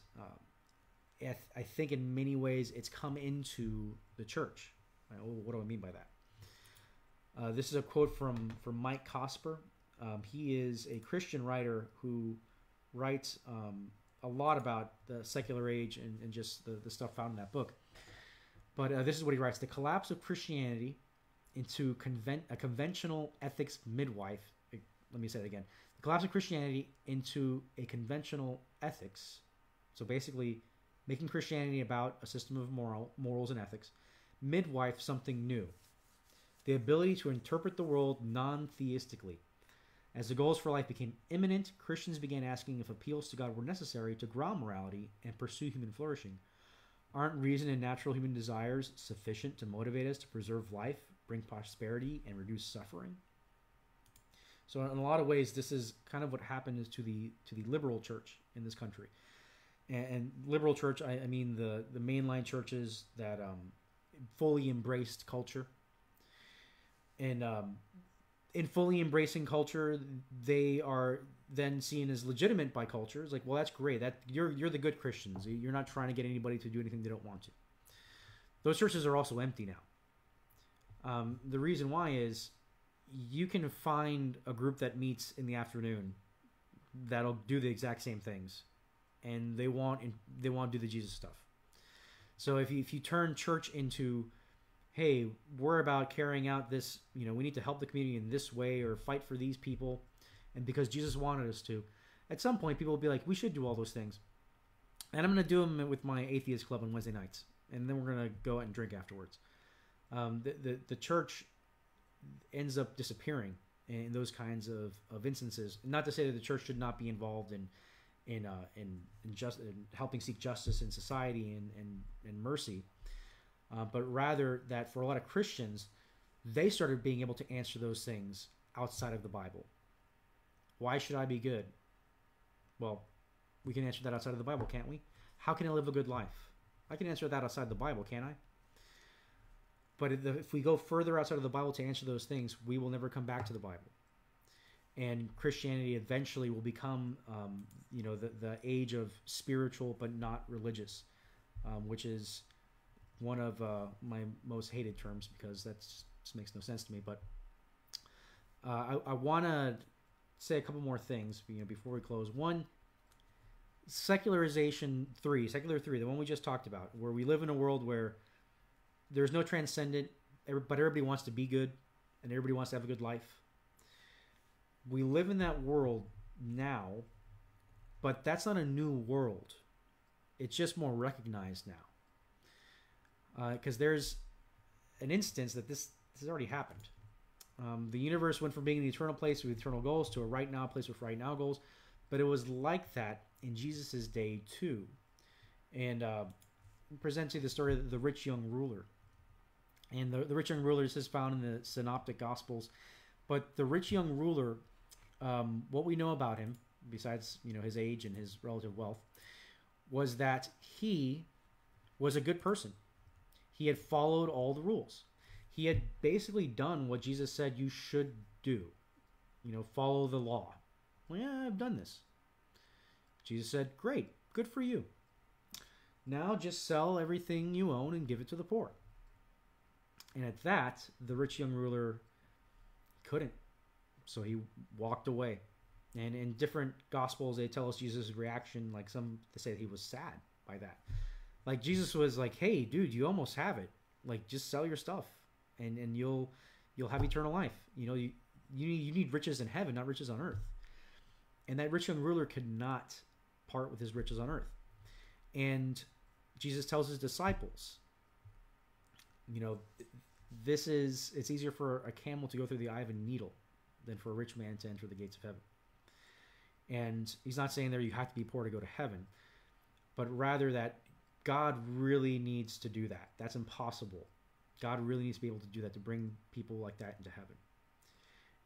I think in many ways it's come into the church. What do I mean by that? This is a quote from Mike Cosper. He is a Christian writer who writes a lot about the secular age and just the stuff found in that book. But this is what he writes. The collapse of Christianity into a conventional ethics midwife. Let me say it again. The collapse of Christianity into a conventional ethics. So basically making Christianity about a system of morals and ethics. Midwife something new. The ability to interpret the world non-theistically. As the goals for life became imminent, Christians began asking if appeals to God were necessary to ground morality and pursue human flourishing. Aren't reason and natural human desires sufficient to motivate us to preserve life, bring prosperity, and reduce suffering? So in a lot of ways, this is kind of what happened to the liberal church in this country. And liberal church, I mean the mainline churches that fully embraced culture. And in fully embracing culture, they are then seen as legitimate by culture. It's like, well, that's great. That you're the good Christians. You're not trying to get anybody to do anything they don't want to. Those churches are also empty now. The reason why is you can find a group that meets in the afternoon that'll do the exact same things, and they want to do the Jesus stuff. So if you turn church into, hey, we're about carrying out this, we need to help the community in this way or fight for these people, and because Jesus wanted us to, at some point people will be like, we should do all those things. And I'm going to do them with my atheist club on Wednesday nights, and then we're going to go out and drink afterwards. The church ends up disappearing in those kinds of instances. Not to say that the church should not be involved in helping seek justice in society and mercy, but rather that for a lot of Christians, they started being able to answer those things outside of the Bible. Why should I be good? Well, we can answer that outside of the Bible, can't we? How can I live a good life? I can answer that outside the Bible, can't I? But if we go further outside of the Bible to answer those things, we will never come back to the Bible. And Christianity eventually will become, the age of spiritual but not religious, which is one of my most hated terms because that just makes no sense to me. But I want to say a couple more things, before we close. One, secular 3, the one we just talked about, where we live in a world where there's no transcendent, but everybody wants to be good and everybody wants to have a good life. We live in that world now, but that's not a new world. It's just more recognized now. Because there's an instance that this has already happened. The universe went from being an eternal place with eternal goals to a right now place with right now goals. But it was like that in Jesus' day too. And present to you the story of the rich young ruler. And the rich young ruler is found in the Synoptic Gospels. But the rich young ruler, what we know about him, besides his age and his relative wealth, was that he was a good person. He had followed all the rules. He had basically done what Jesus said you should do. Follow the law. Well, yeah, I've done this. Jesus said, great, good for you. Now just sell everything you own and give it to the poor. And at that, the rich young ruler couldn't. So he walked away. And in different gospels, they tell us Jesus' reaction, like some they say he was sad by that. Like Jesus was like, hey, dude, you almost have it. Like, just sell your stuff and you'll have eternal life. You need riches in heaven, not riches on earth. And that rich young ruler could not part with his riches on earth. And Jesus tells his disciples, it's easier for a camel to go through the eye of a needle than for a rich man to enter the gates of heaven. And he's not saying there you have to be poor to go to heaven, but rather that God really needs to do that. That's impossible. God really needs to be able to do that, to bring people like that into heaven.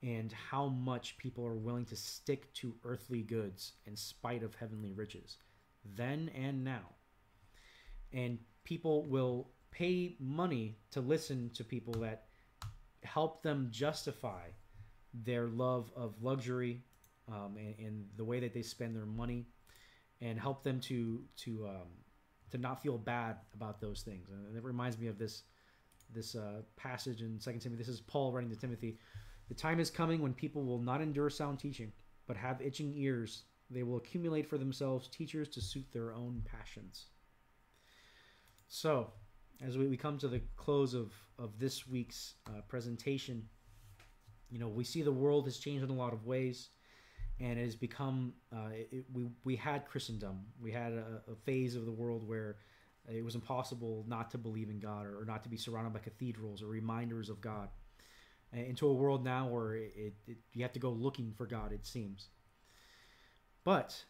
And how much people are willing to stick to earthly goods in spite of heavenly riches, then and now. And people will pay money to listen to people that help them justify their love of luxury and the way that they spend their money, and help them to not feel bad about those things. And it reminds me of this passage in 2 Timothy. This is Paul writing to Timothy. The time is coming when people will not endure sound teaching, but have itching ears. They will accumulate for themselves teachers to suit their own passions. So, as we come to the close of this week's presentation, we see the world has changed in a lot of ways, and it has become, we had Christendom. We had a phase of the world where it was impossible not to believe in God, or not to be surrounded by cathedrals or reminders of God, into a world now where you have to go looking for God, it seems. But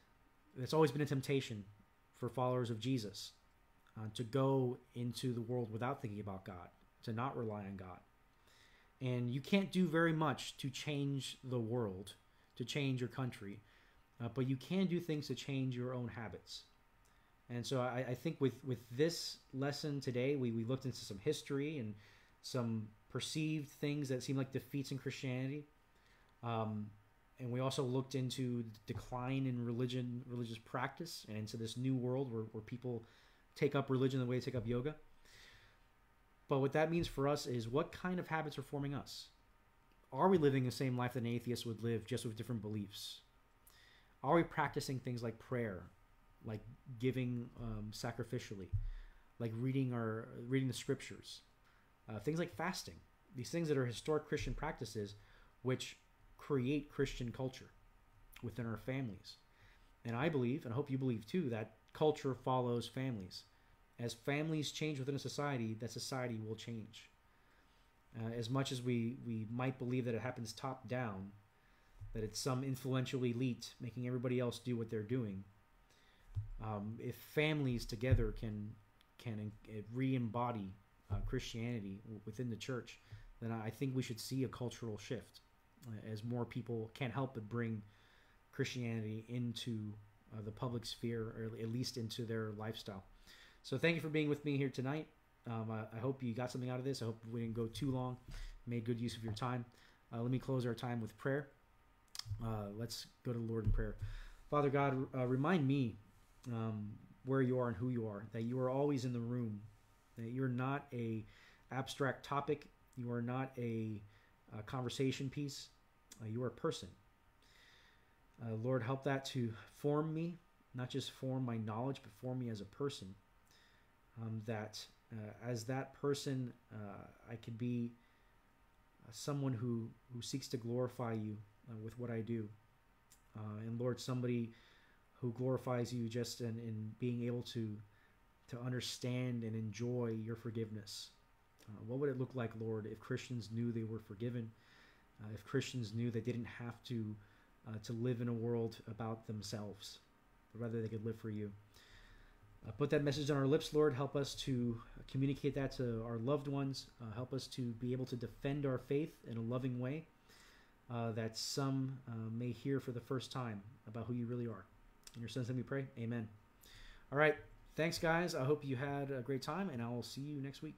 it's always been a temptation for followers of Jesus to go into the world without thinking about God, to not rely on God. And you can't do very much to change the world, to change your country, but you can do things to change your own habits. And so I think with this lesson today, we looked into some history and some perceived things that seem like defeats in Christianity. And we also looked into the decline in religious practice, and into this new world where people take up religion the way they take up yoga. But what that means for us is, what kind of habits are forming us? Are we living the same life that an atheist would live, just with different beliefs? Are we practicing things like prayer, like giving sacrificially, like reading the scriptures, things like fasting, these things that are historic Christian practices which create Christian culture within our families? And I believe, and I hope you believe too, that culture follows families. As families change within a society, that society will change. As much as we might believe that it happens top down, that it's some influential elite making everybody else do what they're doing, if families together can re-embody Christianity within the church, then I think we should see a cultural shift, as more people can't help but bring Christianity into the public sphere, or at least into their lifestyle. So thank you for being with me here tonight. I hope you got something out of this. I hope we didn't go too long, made good use of your time. Let me close our time with prayer. Let's go to the Lord in prayer. Father God, remind me where you are and who you are, that you are always in the room, that you're not a abstract topic, you are not a conversation piece, you are a person. Lord, help that to form me, not just form my knowledge, but form me as a person. That as that person, I could be someone who seeks to glorify you with what I do. And Lord, somebody who glorifies you just in being able to understand and enjoy your forgiveness. What would it look like, Lord, if Christians knew they were forgiven? If Christians knew they didn't have to live in a world about themselves, but rather they could live for you. Put that message on our lips, Lord. Help us to communicate that to our loved ones. Help us to be able to defend our faith in a loving way, that some may hear for the first time about who you really are. In your son's name we pray. Amen. All right. Thanks, guys. I hope you had a great time, and I will see you next week.